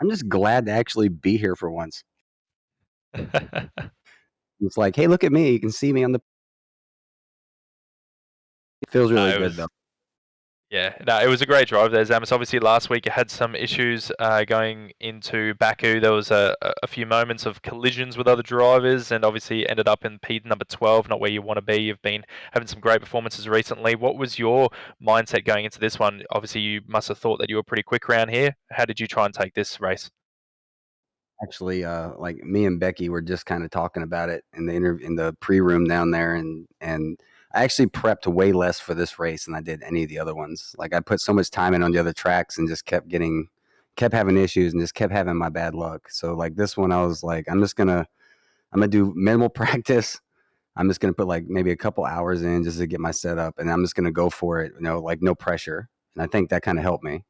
I'm just glad to actually be here for once. It's like, hey, look at me. You can see me on the. It feels really good, though. Yeah, no, it was a great drive there, Zamis. Obviously, last week it had some issues going into Baku. There was a few moments of collisions with other drivers, and obviously ended up in P number 12, not where you want to be. You've been having some great performances recently. What was your mindset going into this one? Obviously, you must have thought that you were pretty quick around here. How did you try and take this race? Actually, like me and Becky were just kind of talking about it in the pre-room down there, and I actually prepped way less for this race than I did any of the other ones. Like I put so much time in on the other tracks and just kept having issues and just kept having my bad luck. So like this one, I was like, I'm gonna do minimal practice. I'm just gonna put like maybe a couple hours in just to get my setup, and I'm just gonna go for it. Like no pressure. And I think that kind of helped me.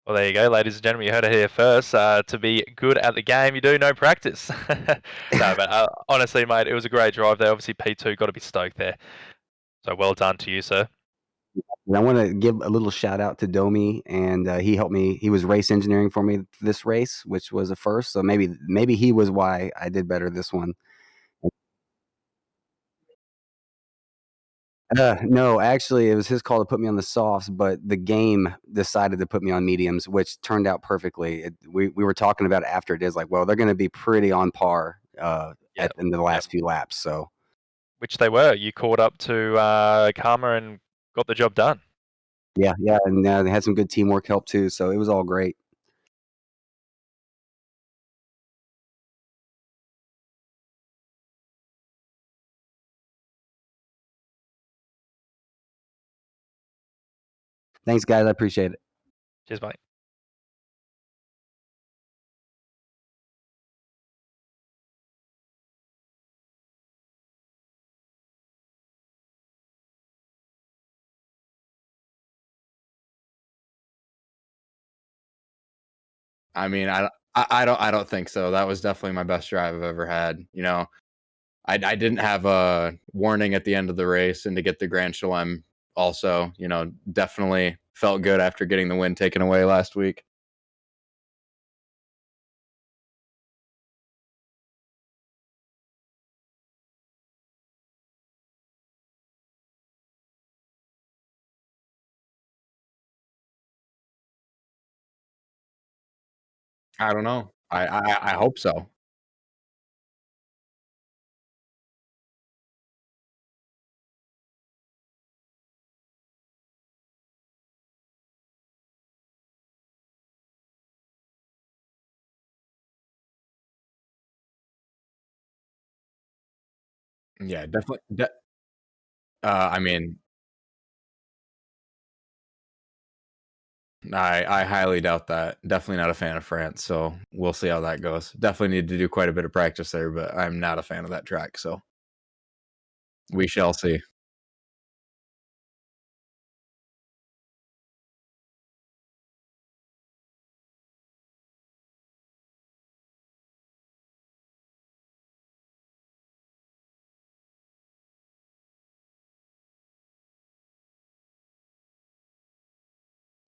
Well, there you go, ladies and gentlemen. You heard it here first. To be good at the game, you do no practice. No, but honestly, mate, it was a great drive there. Obviously, P2 got to be stoked there. So well done to you, sir. And I want to give a little shout out to Domi, and he helped me. He was race engineering for me this race, which was a first. So maybe he was why I did better this one. No, actually, it was his call to put me on the softs, but the game decided to put me on mediums, which turned out perfectly. We were talking about it after it is like, well, they're going to be pretty on par in the last few laps. So, which they were. You caught up to Karma and got the job done. yeah, and they had some good teamwork help too. So it was all great. Thanks, guys. I appreciate it. Cheers, mate. I mean, I don't think so. That was definitely my best drive I've ever had. I didn't have a warning at the end of the race, and to get the Grand Chelem also, definitely felt good after getting the win taken away last week. I don't know. I hope so. Yeah, definitely. I mean, I highly doubt that. Definitely not a fan of France, so we'll see how that goes. Definitely need to do quite a bit of practice there, but I'm not a fan of that track, so we shall see.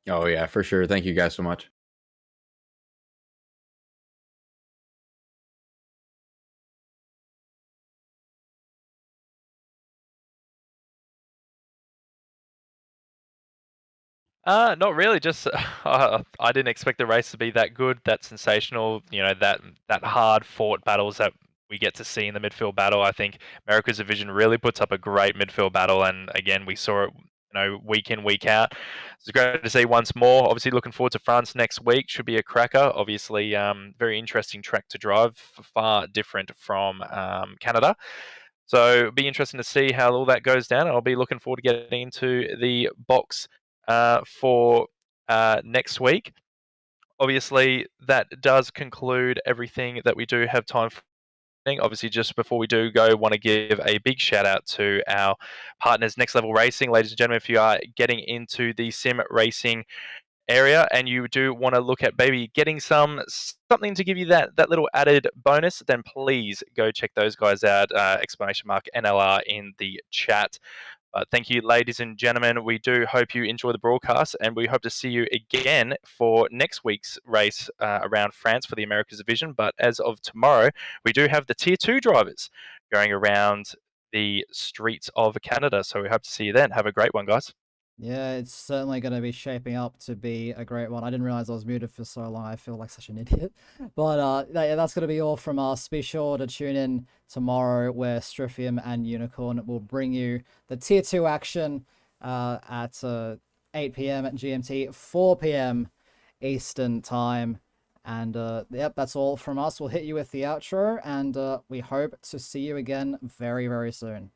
Oh yeah, for sure. Thank you guys so much. Not really. Just I didn't expect the race to be that good, that sensational. You know, that hard fought battles that we get to see in the midfield battle. I think America's division really puts up a great midfield battle, and again, we saw it. You know, week in, week out. It's great to see once more. Obviously, looking forward to France next week. Should be a cracker. Obviously, very interesting track to drive. Far different from Canada. So it'll be interesting to see how all that goes down. I'll be looking forward to getting into the box for next week. Obviously, that does conclude everything that we do have time for. Obviously, just before we do go, want to give a big shout out to our partners, Next Level Racing. Ladies and gentlemen, if you are getting into the sim racing area and you do want to look at maybe getting something to give you that little added bonus, then please go check those guys out. Exclamation mark NLR in the chat. Thank you, ladies and gentlemen. We do hope you enjoy the broadcast, and we hope to see you again for next week's race around France for the Americas division. But as of tomorrow, we do have the Tier 2 drivers going around the streets of Canada. So we hope to see you then. Have a great one, guys. Yeah, it's certainly going to be shaping up to be a great one. I didn't realize I was muted for so long. I feel like such an idiot. But yeah, that's going to be all from us. Be sure to tune in tomorrow where Stryphium and Unicorn will bring you the Tier 2 action at 8 p.m. at GMT, 4 p.m. Eastern Time. And yep, that's all from us. We'll hit you with the outro, and we hope to see you again very, very soon.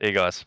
See you guys.